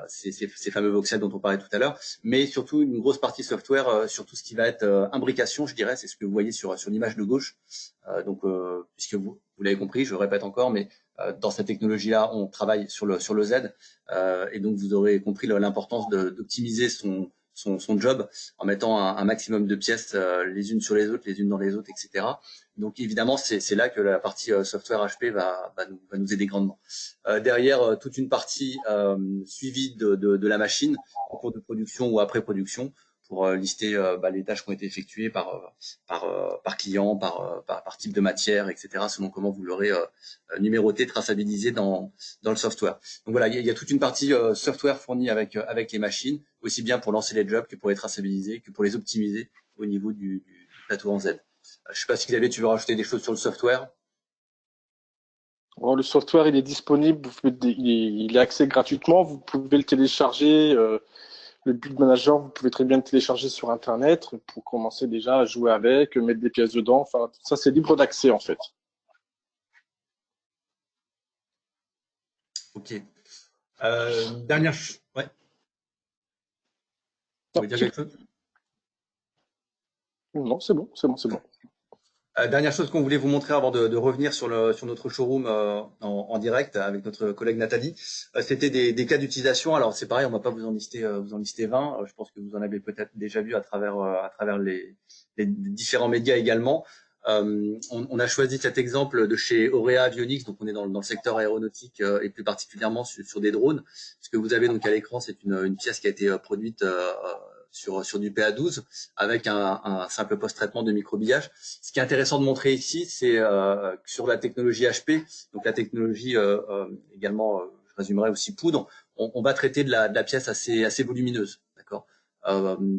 ces fameux voxels dont on parlait tout à l'heure, mais surtout une grosse partie software sur tout ce qui va être imbrication, je dirais, c'est ce que vous voyez sur l'image de gauche. Donc, puisque vous l'avez compris, je le répète encore, mais dans cette technologie-là, on travaille sur le Z, et donc vous aurez compris l'importance d'optimiser son job en mettant un maximum de pièces les unes sur les autres, les unes dans les autres, etc. Donc évidemment, c'est là que la partie software HP va nous aider grandement. Derrière, toute une partie suivie de la machine en cours de production ou après production pour lister les tâches qui ont été effectuées par client, par type de matière, etc. selon comment vous l'aurez numéroté, traçabilisé dans le software. Donc voilà, il y a toute une partie software fournie avec les machines, aussi bien pour lancer les jobs que pour les traçabiliser, que pour les optimiser au niveau du plateau en Z. Je ne sais pas si Xavier, tu veux rajouter des choses sur le software? Alors, le software, il est disponible, il est accès gratuitement, vous pouvez le télécharger. Le Build Manager, vous pouvez très bien le télécharger sur Internet pour commencer déjà à jouer avec, mettre des pièces dedans. Enfin, ça, c'est libre d'accès en fait. Ok. Dernière chose. Ouais. Vous voulez dire quelque chose? Non, c'est bon. Dernière chose qu'on voulait vous montrer avant de revenir sur notre showroom en direct avec notre collègue Nathalie, c'était des cas d'utilisation. Alors c'est pareil, on va pas vous en lister 20. Je pense que vous en avez peut-être déjà vu à travers les différents médias également. On a choisi cet exemple de chez Aurea Avionics, donc on est dans le secteur aéronautique et plus particulièrement sur des drones. Ce que vous avez donc à l'écran, c'est une pièce qui a été produite sur du PA12 avec un simple post-traitement de microbillage. Ce qui est intéressant de montrer ici, c'est sur la technologie HP, donc la technologie également, je résumerai aussi poudre, on va traiter de la pièce assez volumineuse, d'accord,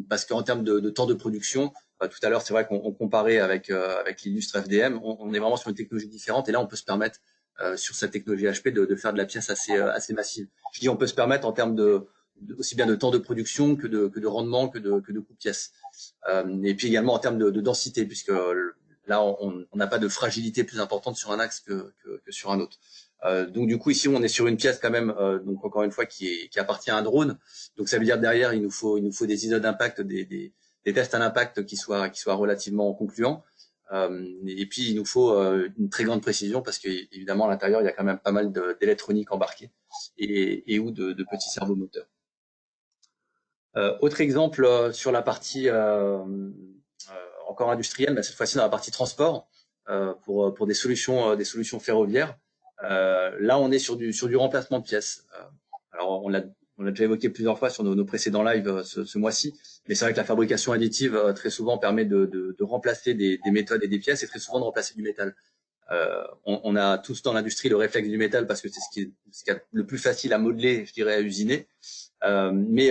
parce qu'en termes de temps de production, tout à l'heure, c'est vrai qu'on comparait avec l'illustre FDM, on est vraiment sur une technologie différente et là, on peut se permettre sur cette technologie HP de faire de la pièce assez massive. Je dis on peut se permettre en termes aussi bien de temps de production que de rendement que de coût de pièce. Et puis également en termes de densité, puisque là, on n'a pas de fragilité plus importante sur un axe que sur un autre. Donc du coup, ici, on est sur une pièce quand même, donc encore une fois, qui appartient à un drone. Donc ça veut dire derrière, il nous faut des ISO d'impact, des tests à l'impact qui soient relativement concluants. Et puis, il nous faut une très grande précision parce que évidemment, à l'intérieur, il y a quand même pas mal d'électronique embarquée et ou de petits servomoteurs. Autre exemple sur la partie encore industrielle, mais cette fois-ci dans la partie transport, pour des solutions ferroviaires. Là, on est sur du remplacement de pièces. Alors, on l'a déjà évoqué plusieurs fois sur nos précédents lives ce mois-ci, mais c'est vrai que la fabrication additive très souvent permet de remplacer des méthodes et des pièces et très souvent de remplacer du métal. On a tous dans l'industrie le réflexe du métal parce que c'est ce qui est le plus facile à modeler, je dirais, à usiner. Mais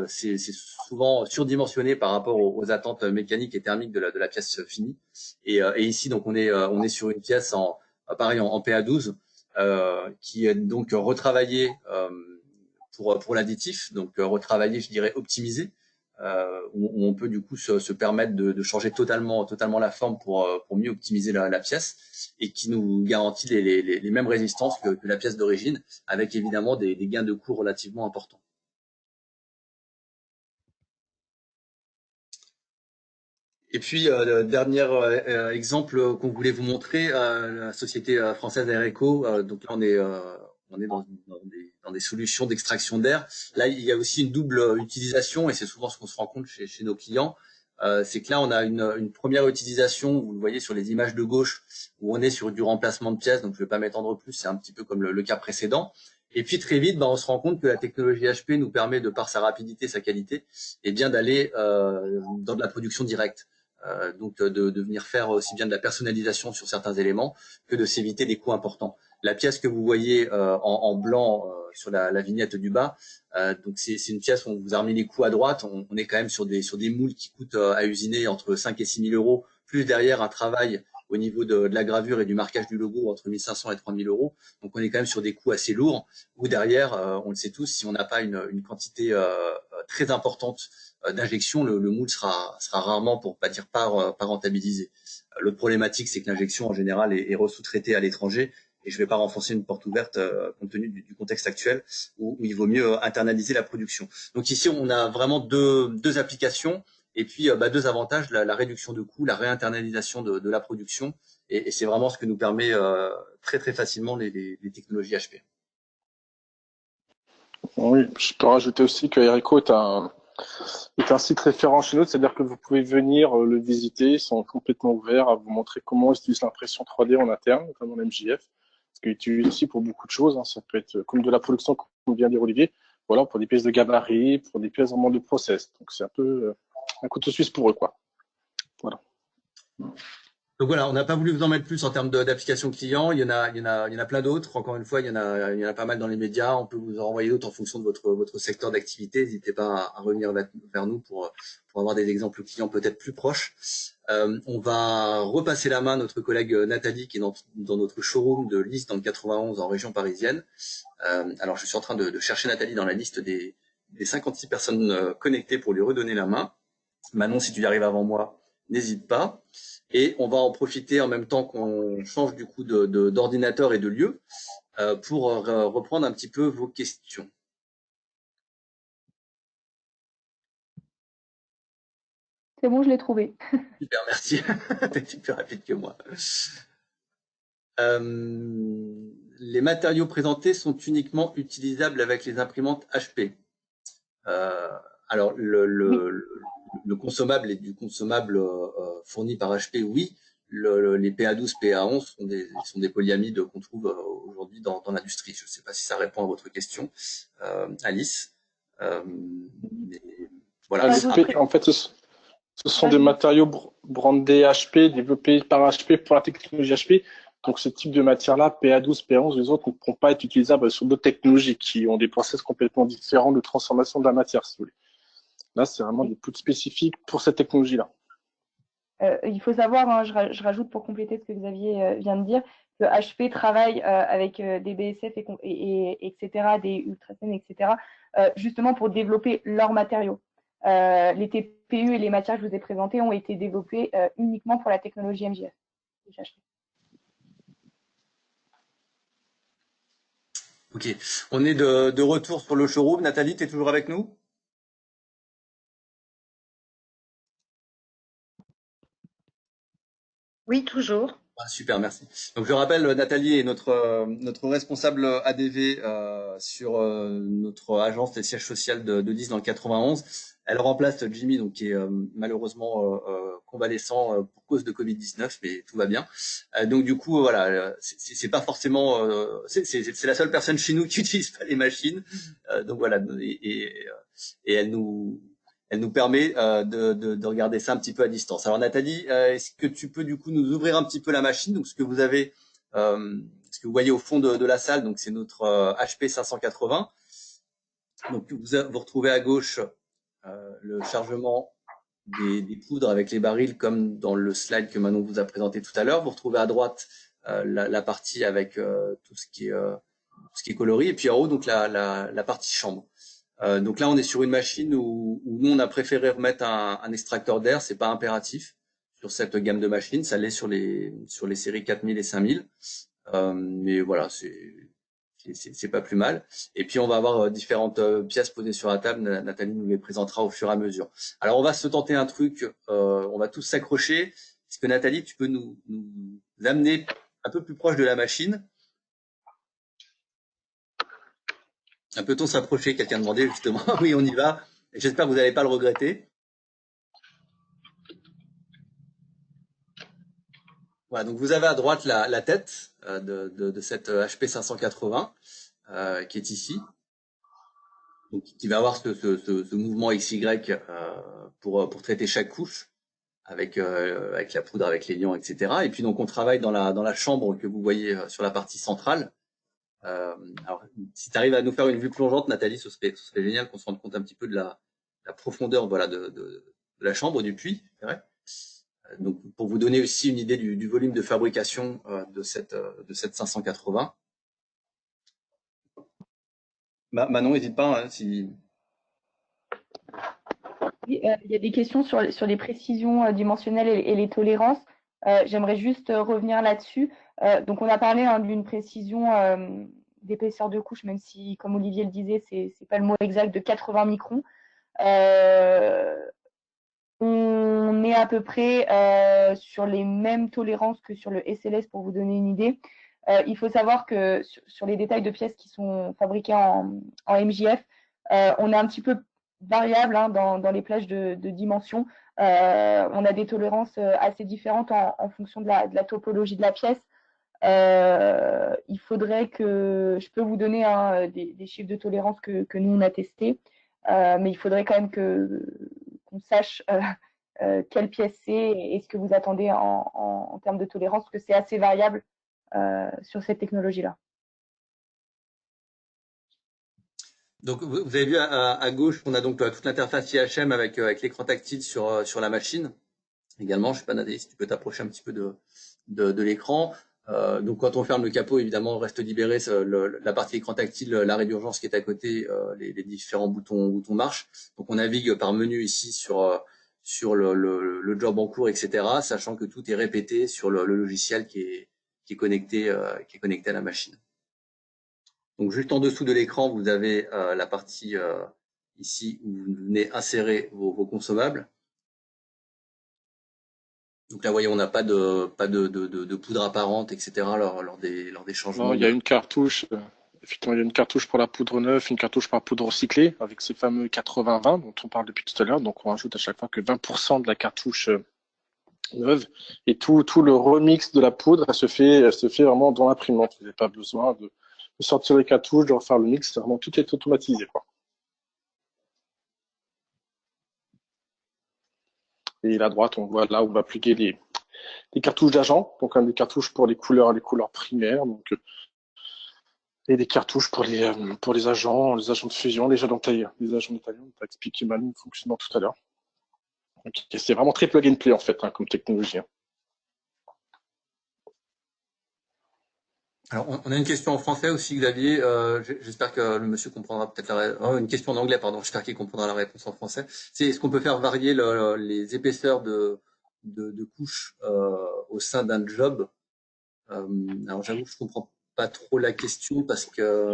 c'est souvent surdimensionné par rapport aux attentes mécaniques et thermiques de la pièce finie. Et ici, donc, on est sur une pièce pareil en PA12 qui est donc retravaillée pour l'additif, donc retravaillée, je dirais, optimisée. Où on peut du coup se permettre de changer totalement la forme pour mieux optimiser la pièce et qui nous garantit les mêmes résistances que la pièce d'origine, avec évidemment des gains de coût relativement importants. Et puis, dernier exemple qu'on voulait vous montrer, la société française Aereco. Donc là, on est dans des solutions d'extraction d'air. Là, il y a aussi une double utilisation et c'est souvent ce qu'on se rend compte chez nos clients. C'est que là, on a une première utilisation, vous le voyez sur les images de gauche, où on est sur du remplacement de pièces. Donc, je ne vais pas m'étendre plus, c'est un petit peu comme le cas précédent. Et puis très vite, on se rend compte que la technologie HP nous permet, de par sa rapidité, sa qualité, et bien d'aller dans de la production directe. Donc de venir faire aussi bien de la personnalisation sur certains éléments que de s'éviter des coûts importants. La pièce que vous voyez en blanc sur la vignette du bas, donc c'est une pièce où on vous a remis les coûts à droite. On est quand même sur des moules qui coûtent à usiner entre 5 et 6 000 euros, plus derrière un travail au niveau de la gravure et du marquage du logo entre 1 500 et 3 000 euros. Donc on est quand même sur des coûts assez lourds, où derrière, on le sait tous, si on n'a pas une quantité très importante d'injection, le moule sera rarement, pour pas dire pas rentabilisé. L'autre problématique, c'est que l'injection en général est sous-traitée à l'étranger, et je ne vais pas renfoncer une porte ouverte compte tenu du contexte actuel où il vaut mieux internaliser la production. Donc ici, on a vraiment deux applications et puis deux avantages, la réduction de coûts, la réinternalisation de la production, et c'est vraiment ce que nous permet très très facilement les technologies HP. Oui, je peux rajouter aussi que Aereco est un site référent chez nous, c'est-à-dire que vous pouvez venir le visiter, ils sont complètement ouverts à vous montrer comment ils utilisent l'impression 3D en interne, notamment l'MJF, ce qu'ils utilisent aussi pour beaucoup de choses, hein. Ça peut être comme de la production, comme vient de dire Olivier, voilà, pour des pièces de gabarit, pour des pièces vraiment de process. Donc c'est un peu un couteau suisse pour eux, quoi. Voilà. Donc voilà, on n'a pas voulu vous en mettre plus en termes d'applications clients. Il y en a plein d'autres. Encore une fois, il y en a pas mal dans les médias. On peut vous en envoyer d'autres en fonction de votre secteur d'activité. N'hésitez pas à revenir vers nous pour avoir des exemples clients peut-être plus proches. On va repasser la main à notre collègue Nathalie qui est dans notre showroom de Lys dans le 91 en région parisienne. Alors je suis en train de chercher Nathalie dans la liste des 56 personnes connectées pour lui redonner la main. Manon, si tu y arrives avant moi, n'hésite pas. Et on va en profiter en même temps qu'on change du coup d'ordinateur et de lieu pour reprendre un petit peu vos questions. C'est bon, je l'ai trouvé. Super, merci. T'es plus rapide que moi. Les matériaux présentés sont uniquement utilisables avec les imprimantes HP. Alors, le consommable est du consommable fourni par HP, oui. Les PA12, PA11 sont des polyamides qu'on trouve aujourd'hui dans l'industrie. Je ne sais pas si ça répond à votre question, Alice. Mais voilà. HP, en fait, ce sont des matériaux brandés HP, développés par HP pour la technologie HP. Donc, ce type de matière-là, PA12, PA11, les autres ne pourront pas être utilisables sur d'autres technologies qui ont des process complètement différents de transformation de la matière, si vous voulez. Là, c'est vraiment des poutres spécifiques pour cette technologie-là. Il faut savoir, hein, je rajoute pour compléter ce que Xavier vient de dire, que HP travaille avec des BSF etc., des Ultrasen, etc., justement pour développer leurs matériaux. Les TPU et les matières que je vous ai présentées ont été développées uniquement pour la technologie MJF. Ok, on est de retour sur le showroom. Nathalie, tu es toujours avec nous? Oui, toujours. Ah, super, merci. Donc je rappelle, Nathalie est notre responsable ADV sur notre agence et siège social de Lys dans le 91. Elle remplace Jimmy, donc qui est malheureusement convalescent pour cause de Covid-19, mais tout va bien. Donc du coup, voilà, c'est pas forcément, c'est la seule personne chez nous qui utilise pas les machines. Donc voilà, et elle nous permet de regarder ça un petit peu à distance. Alors Nathalie, est-ce que tu peux du coup nous ouvrir un petit peu la machine? Donc ce que vous avez, ce que vous voyez au fond de la salle, donc c'est notre HP 580. Donc vous retrouvez à gauche le chargement des poudres avec les barils comme dans le slide que Manon vous a présenté tout à l'heure. Vous retrouvez à droite la partie avec tout ce qui est coloris, et puis en haut donc la partie chambre. Donc là on est sur une machine où nous on a préféré remettre un extracteur d'air, c'est pas impératif sur cette gamme de machines, ça l'est sur les séries 4000 et 5000, mais voilà, c'est pas plus mal. Et puis on va avoir différentes pièces posées sur la table. Nathalie nous les présentera au fur et à mesure. Alors on va se tenter un truc. On va tous s'accrocher. Est-ce que Nathalie, tu peux nous amener un peu plus proche de la machine? Peut-on s'approcher? Quelqu'un demandait justement. Oui, on y va. J'espère que vous n'allez pas le regretter. Voilà, donc vous avez à droite la tête de cette HP 580 qui est ici. Donc, qui va avoir ce mouvement XY pour traiter chaque couche avec la poudre, avec les liants, etc. Et puis donc on travaille dans la chambre que vous voyez sur la partie centrale. Alors si tu arrives à nous faire une vue plongeante, Nathalie, ce serait génial qu'on se rende compte un petit peu de la profondeur, voilà, de la chambre, du puits. Donc pour vous donner aussi une idée du volume de fabrication de cette 580. Manon, n'hésite pas hein, si. Oui, il y a des questions sur les précisions dimensionnelles et les tolérances. J'aimerais juste revenir là-dessus. Donc, on a parlé hein, d'une précision d'épaisseur de couche, même si, comme Olivier le disait, c'est pas le mot exact, de 80 microns. On est à peu près sur les mêmes tolérances que sur le SLS, pour vous donner une idée. Il faut savoir que sur les détails de pièces qui sont fabriquées en MJF, on est un petit peu variable hein, dans les plages de dimensions. On a des tolérances assez différentes en fonction de la topologie de la pièce. Il faudrait que je peux vous donner hein, des chiffres de tolérance que nous on a testés, mais il faudrait quand même qu'on sache quelle pièce c'est et ce que vous attendez en termes de tolérance, parce que c'est assez variable sur cette technologie-là. Donc vous avez vu à gauche, on a donc toute l'interface IHM avec l'écran tactile sur la machine. Également, je sais pas Nathalie, si tu peux t'approcher un petit peu de l'écran. Donc quand on ferme le capot, évidemment, on reste libéré la partie écran tactile, l'arrêt d'urgence qui est à côté, les différents boutons marche. Donc on navigue par menu ici sur le job en cours, etc. Sachant que tout est répété sur le logiciel qui est connecté à la machine. Donc juste en dessous de l'écran, vous avez la partie ici où vous venez insérer vos consommables. Donc là, vous voyez, on n'a pas de poudre apparente, etc. lors des changements. Non, il y a une cartouche. Effectivement, il y a une cartouche pour la poudre neuve, une cartouche pour la poudre recyclée, avec ces fameux 80-20 dont on parle depuis tout à l'heure. Donc, on rajoute à chaque fois que 20% de la cartouche neuve. Et tout le remix de la poudre, elle se fait vraiment dans l'imprimante. Vous n'avez pas besoin de sortir les cartouches, de refaire le mix. Vraiment, tout est automatisé, quoi. Et à droite, on voit là où on va plugger les cartouches d'agent. Donc, des cartouches pour les couleurs primaires. Donc, et des cartouches pour les agents de fusion, les agents détaillants. On t'a expliqué Manu le fonctionnement tout à l'heure. Okay. C'est vraiment très plug and play en fait hein, comme technologie. Hein. Alors, on a une question en français aussi, Xavier. J'espère que le monsieur comprendra peut-être une question en anglais, pardon. J'espère qu'il comprendra la réponse en français. C'est est-ce qu'on peut faire varier les épaisseurs de couches au sein d'un job? Alors, j'avoue que je comprends pas trop la question parce que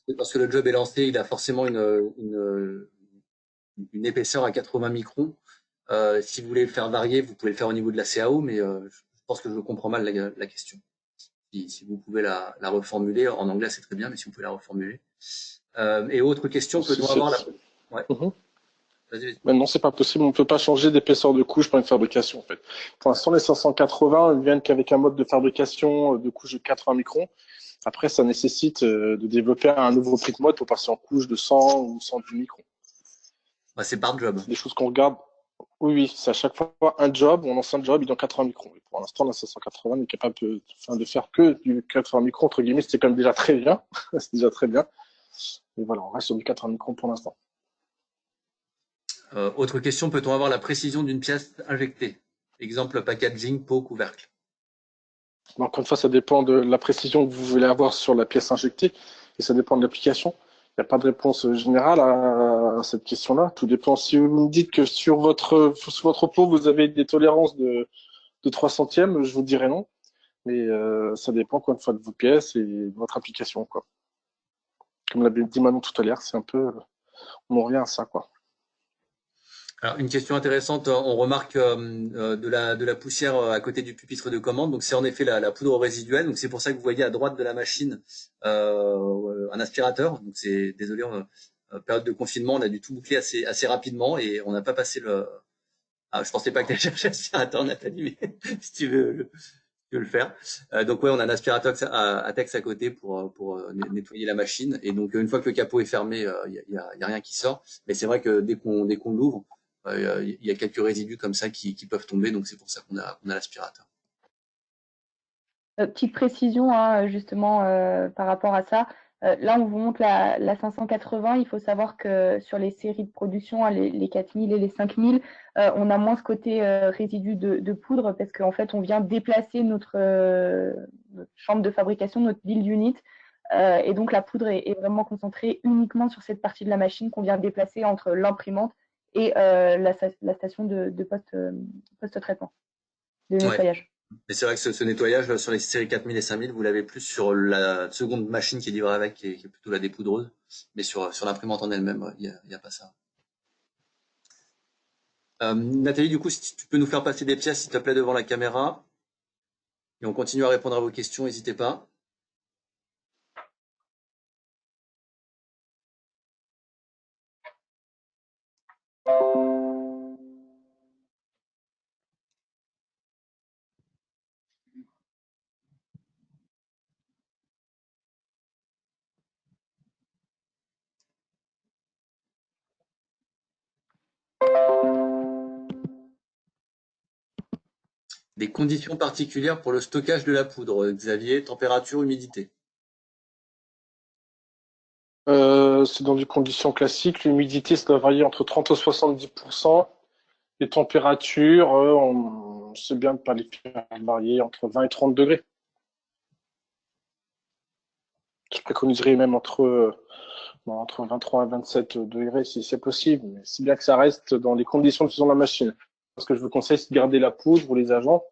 le job est lancé, il a forcément une épaisseur à 80 microns. Si vous voulez le faire varier, vous pouvez le faire au niveau de la CAO, mais je pense que je comprends mal la question. Si vous pouvez la reformuler, en anglais c'est très bien, mais si vous pouvez la reformuler. Et autre question, peut-on avoir la... Ouais. Vas-y. Maintenant, c'est pas possible. On ne peut pas changer d'épaisseur de couche pour une fabrication, en fait. Pour l'instant, les 580 viennent qu'avec un mode de fabrication de couche de 80 microns. Après, ça nécessite de développer un nouveau print mode pour passer en couche de 100 ou 110 microns. Ouais, c'est par job. C'est des choses qu'on regarde. Oui, oui, c'est à chaque fois un job. Mon ancien job, il est en 80 microns. Et pour l'instant, la 580 n'est capable de faire que du 80 microns, entre guillemets. C'est quand même déjà très bien. C'est déjà très bien. Et voilà, on reste sur du 80 microns pour l'instant. Autre question, peut-on avoir la précision d'une pièce injectée? Exemple, packaging, pot, couvercle. Encore une fois, ça dépend de la précision que vous voulez avoir sur la pièce injectée et ça dépend de l'application. Il n'y a pas de réponse générale à cette question-là. Tout dépend. Si vous me dites que sur votre pot, vous avez des tolérances de 3 centièmes, je vous dirais non. Mais ça dépend encore une fois de vos pièces et de votre application, quoi. Comme l'a dit Manon tout à l'heure, c'est un peu, on en revient à ça, quoi. Alors, une question intéressante, on remarque de la poussière à côté du pupitre de commande. Donc, c'est en effet la poudre résiduelle. Donc, c'est pour ça que vous voyez à droite de la machine un aspirateur. Donc, c'est désolé, période de confinement, on a dû tout boucler assez rapidement et on n'a pas passé le. Ah, je pensais pas que tu allais chercher l'aspirateur, Nathalie, mais si tu veux le faire. Donc, ouais, on a un aspirateur à Tex à côté pour nettoyer la machine. Et donc, une fois que le capot est fermé, il y a rien qui sort. Mais c'est vrai que dès qu'on l'ouvre, il y a quelques résidus comme ça qui peuvent tomber, donc c'est pour ça qu'on a l'aspirateur. Petite précision, hein, justement, par rapport à ça. Là, on vous montre la 580. Il faut savoir que sur les séries de production, hein, les 4000 et les 5000, on a moins ce côté résidu de poudre parce qu'en fait, on vient déplacer notre chambre de fabrication, notre build unit. Et donc, la poudre est vraiment concentrée uniquement sur cette partie de la machine qu'on vient déplacer entre l'imprimante et la station de post-traitement, de Ouais. nettoyage. Mais c'est vrai que ce nettoyage sur les séries 4000 et 5000, vous l'avez plus sur la seconde machine qui est livrée avec, qui est plutôt la dépoudreuse. Mais sur l'imprimante en elle-même, il y a pas ça. Nathalie, du coup, si tu peux nous faire passer des pièces, s'il te plaît, devant la caméra. Et on continue à répondre à vos questions, n'hésitez pas. Des conditions particulières pour le stockage de la poudre, Xavier, température, humidité. C'est dans des conditions classiques. L'humidité, ça doit varier entre 30 et 70%. Les températures, on sait bien de pas les faire varier entre 20 et 30 degrés. Je préconiserais même entre 23 et 27 degrés si c'est possible, mais c'est bien que ça reste dans les conditions de faisant la machine. Ce que je vous conseille, c'est de garder la poudre ou les agents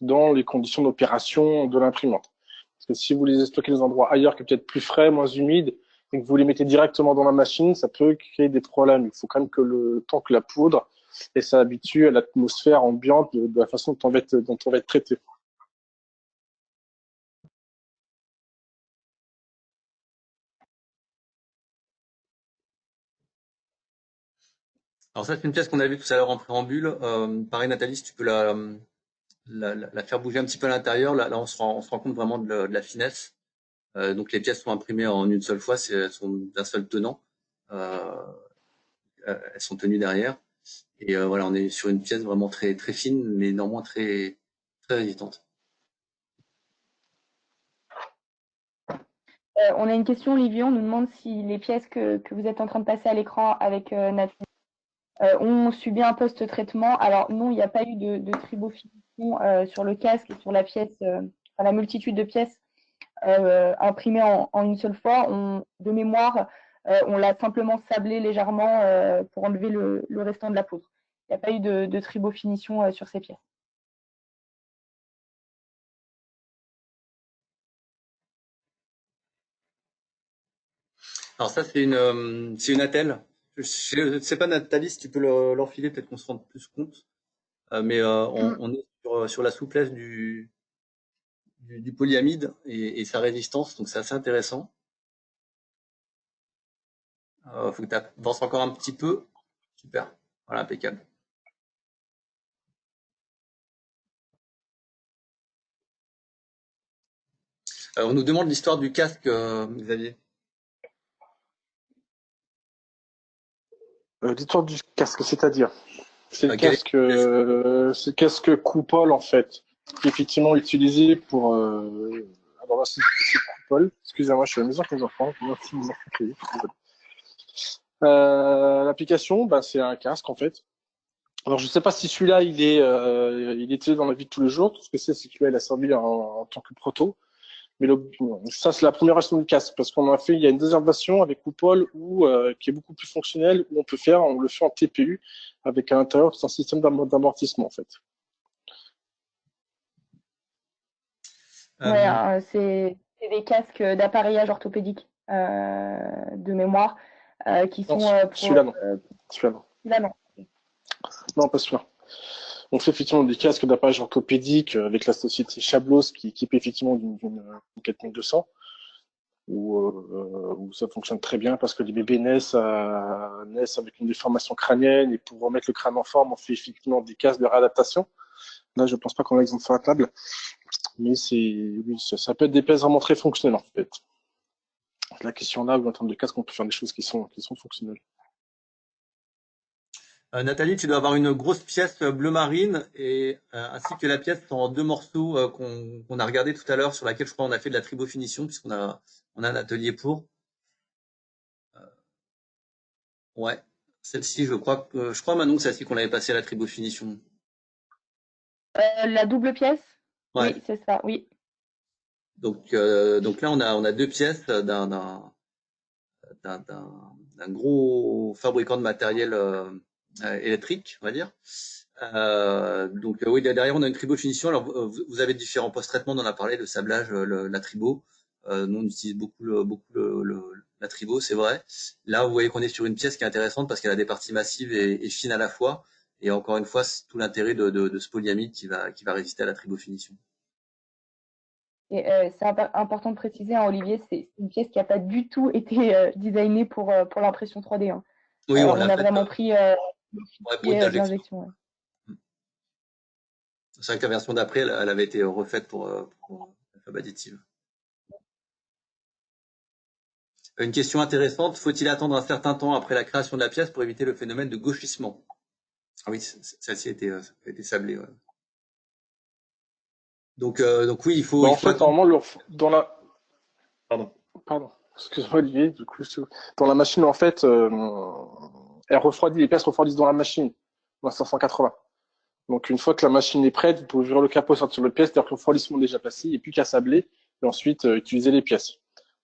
dans les conditions d'opération de l'imprimante. Parce que si vous les stockez dans des endroits ailleurs qui est peut-être plus frais, moins humides, et que vous les mettez directement dans la machine, ça peut créer des problèmes. Il faut quand même que le temps que la poudre et s'habitue à l'atmosphère ambiante de la façon dont on va être traité. Alors ça, c'est une pièce qu'on a vue tout à l'heure en préambule. Pareil, Nathalie, si tu peux la faire bouger un petit peu à l'intérieur. Là, on se rend compte vraiment de la finesse. Donc les pièces sont imprimées en une seule fois, elles sont d'un seul tenant. Elles sont tenues derrière. Et voilà, on est sur une pièce vraiment très très fine, mais néanmoins très très résistante. On a une question, Olivier. On nous demande si les pièces que vous êtes en train de passer à l'écran avec Nathalie ont subi un post-traitement. Alors non, il n'y a pas eu de tribofinition sur le casque et sur la pièce, enfin, la multitude de pièces imprimées en une seule fois. De mémoire, on l'a simplement sablé légèrement pour enlever le restant de la poudre. Il n'y a pas eu de tribofinition sur ces pièces. Alors ça, c'est une attelle. Je sais pas, Nathalie, si tu peux l'enfiler, peut-être qu'on se rende plus compte. Mais on est sur la souplesse du polyamide et sa résistance, donc c'est assez intéressant. Faut que tu avances encore un petit peu. Super. Voilà, impeccable. On nous demande l'histoire du casque, Xavier. L'histoire du casque, c'est-à-dire, c'est Quel est- le casque coupole en fait, qui est effectivement utilisé pour. Alors là, c'est coupole. Excusez-moi, je suis à la maison avec mes enfants. Merci, mes enfants. Désolé. L'application, bah, c'est un casque en fait. Alors je sais pas si celui-là il est utilisé dans la vie de tous les jours. Tout ce que c'est que celui-là il a servi en tant que proto. Mais ça, c'est la première version du casque, parce qu'on a fait, il y a une deuxième version avec Coupole qui est beaucoup plus fonctionnelle, où on le fait en TPU, avec à l'intérieur tout un système d'amortissement, en fait. Ouais, Euh, c'est des casques d'appareillage orthopédique de mémoire qui Non, sont celui-là, non. Celui-là, non. là, non. Non, pas celui-là. On fait effectivement des casques d'appareillage orthopédique avec la société Chablos, qui est équipée effectivement d'une 4200, où ça fonctionne très bien parce que les bébés naissent avec une déformation crânienne, et pour remettre le crâne en forme, on fait effectivement des casques de réadaptation. Là, je pense pas qu'on a exemple sur la table, mais oui, ça peut être des pièces vraiment très fonctionnelles, en fait. La question là, où en termes de casque, on peut faire des choses qui sont fonctionnelles. Nathalie, tu dois avoir une grosse pièce bleu marine et ainsi que la pièce en 2 morceaux qu'on a regardé tout à l'heure, sur laquelle je crois on a fait de la tribofinition puisqu'on a un atelier pour. Ouais, celle-ci, je crois Manon que c'est celle-ci qu'on avait passée à la tribofinition. La double pièce? Ouais. Oui, c'est ça, oui. Donc là on a 2 pièces d'un gros fabricant de matériel électrique, on va dire. Oui, derrière on a une tribofinition. Alors vous avez différents post-traitements, on en a parlé, le sablage, la tribo. Nous on utilise beaucoup la tribo, c'est vrai. Là vous voyez qu'on est sur une pièce qui est intéressante parce qu'elle a des parties massives et fines à la fois. Et encore une fois, c'est tout l'intérêt de ce polyamide qui va résister à la tribofinition. Et c'est important de préciser, hein, Olivier, c'est une pièce qui n'a pas du tout été designée pour l'impression 3D. Hein. Oui, on On l'a a faite vraiment pris le brut fichier d'injection. d'injection. Ouais. C'est vrai que la version d'après, elle avait été refaite pour l'alphabet additive. Une question intéressante, faut-il attendre un certain temps après la création de la pièce pour éviter le phénomène de gauchissement? Ah oui, celle-ci a été sablée. Ouais. Donc oui, Bah, il en faut fait, attendre. normalement, dans la, Pardon. pardon, excuse-moi Olivier, du coup, dans la machine, en fait, elle refroidit, les pièces refroidissent dans la machine, dans la 580. Donc, une fois que la machine est prête, vous pouvez ouvrir le capot, sortir le pièce, c'est-à-dire que le refroidissement est déjà passé, il n'y a plus qu'à sabler, et ensuite utiliser les pièces.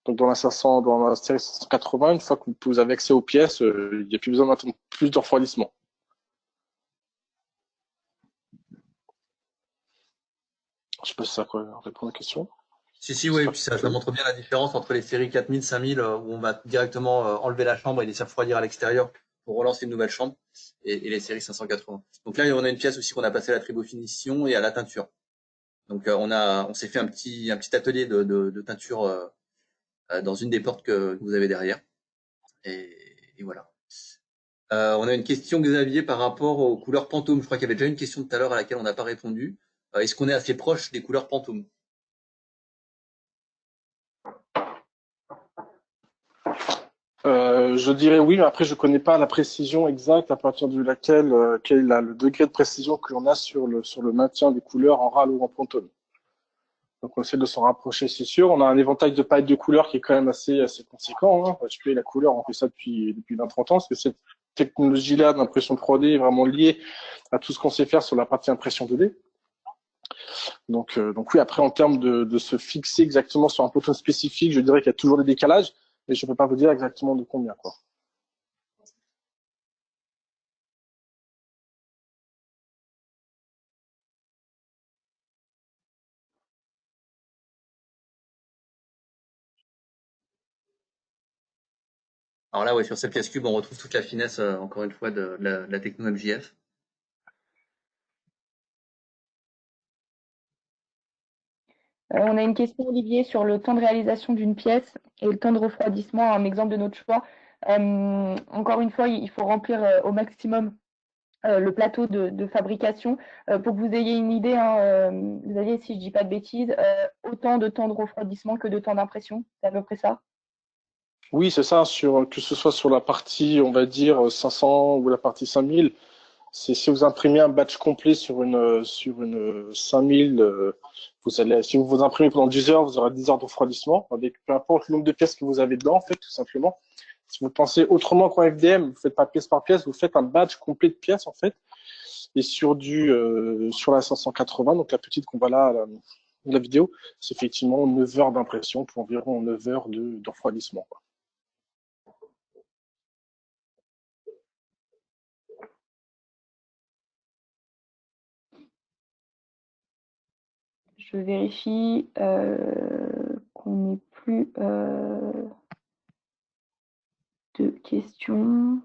Donc, dans la série 580, une fois que vous avez accès aux pièces, il n'y a plus besoin d'attendre plus de refroidissement. Je sais pas si ça répond à la question. Si, oui, puis ça montre bien la différence entre les séries 4000, 5000, où on va directement enlever la chambre et laisser refroidir à l'extérieur pour relancer une nouvelle chambre, et les séries 580. Donc là, on a une pièce aussi qu'on a passé à la tribofinition et à la teinture. Donc on s'est fait un petit atelier de teinture dans une des portes que vous avez derrière. Et voilà. On a une question, Xavier, par rapport aux couleurs Pantone. Je crois qu'il y avait déjà une question tout à l'heure à laquelle on n'a pas répondu. Est-ce qu'on est assez proche des couleurs Pantone? Je dirais oui, mais après je connais pas la précision exacte à partir de laquelle quel est le degré de précision que l'on a sur le maintien des couleurs en râle ou en Pantone. Donc on essaie de s'en rapprocher, c'est sûr. On a un éventail de palettes de couleurs qui est quand même assez conséquent. Hein. HP, la couleur, on fait ça depuis 20-30 ans, parce que cette technologie-là d'impression 3D est vraiment liée à tout ce qu'on sait faire sur la partie impression 2D. Donc oui, après en termes de se fixer exactement sur un Pantone spécifique, je dirais qu'il y a toujours des décalages, mais je ne peux pas vous dire exactement de combien, quoi. Alors là, ouais, sur cette pièce cube, on retrouve toute la finesse, encore une fois, de la techno MJF. On a une question, Olivier, sur le temps de réalisation d'une pièce et le temps de refroidissement, un exemple de notre choix. Encore une fois, il faut remplir au maximum le plateau de fabrication. Pour que vous ayez une idée, hein, vous avez, si je dis pas de bêtises, autant de temps de refroidissement que de temps d'impression. C'est à peu près ça? Oui, c'est ça, que ce soit sur la partie, on va dire, 500 ou la partie 5000. C'est si vous imprimez un batch complet sur une 5000, si vous vous imprimez pendant 10 heures, vous aurez 10 heures de refroidissement, avec peu importe le nombre de pièces que vous avez dedans, en fait, tout simplement. Si vous pensez autrement qu'en FDM, vous faites pas pièce par pièce, vous faites un batch complet de pièces, en fait. Et sur la 580, donc la petite qu'on voit là, la vidéo, c'est effectivement 9 heures d'impression pour environ 9 heures de refroidissement, quoi. Je vérifie qu'on n'ait plus de questions.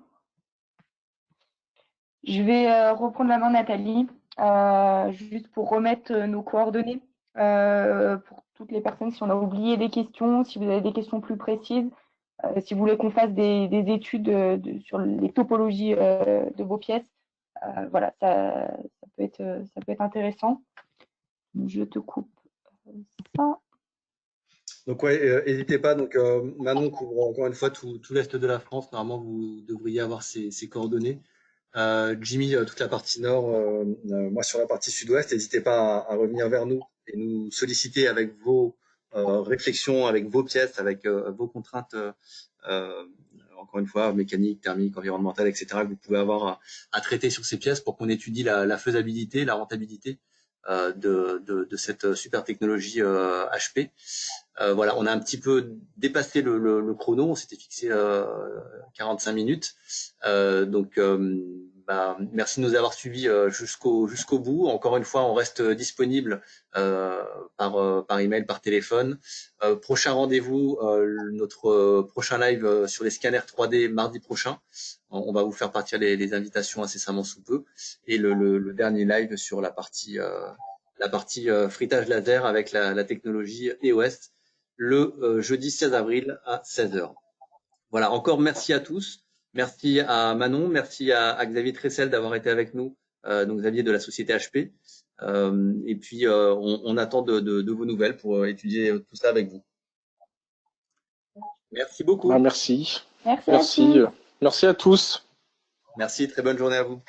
Je vais reprendre la main, Nathalie, juste pour remettre nos coordonnées pour toutes les personnes, si on a oublié des questions, si vous avez des questions plus précises, si vous voulez qu'on fasse des études sur les topologies de vos pièces, voilà, ça peut être intéressant. Je te coupe ça. Donc ouais, n'hésitez pas. Donc Manon couvre encore une fois tout l'est de la France. Normalement, vous devriez avoir ses coordonnées. Jimmy, toute la partie nord, moi sur la partie sud-ouest. N'hésitez pas à revenir vers nous et nous solliciter avec vos réflexions, avec vos pièces, avec vos contraintes, encore une fois, mécanique, thermique, environnementale, etc., que vous pouvez avoir à traiter sur ces pièces pour qu'on étudie la faisabilité, la rentabilité de cette super technologie HP. Voilà, on a un petit peu dépassé le chrono, on s'était fixé 45 minutes. Donc, merci de nous avoir suivis jusqu'au bout. Encore une fois, on reste disponible par email, par téléphone. Prochain rendez-vous, notre prochain live sur les scanners 3D mardi prochain. On va vous faire partir les invitations incessamment sous peu. Et le dernier live sur la partie frittage laser avec la technologie EOS le jeudi 16 avril à 16 heures. Voilà, encore merci à tous. Merci à Manon, merci à Xavier Tressel d'avoir été avec nous, donc Xavier de la société HP. Et puis, on attend de vos nouvelles pour étudier tout ça avec vous. Merci beaucoup. Merci. Merci à Merci. tous. Merci à tous. Merci, très bonne journée à vous.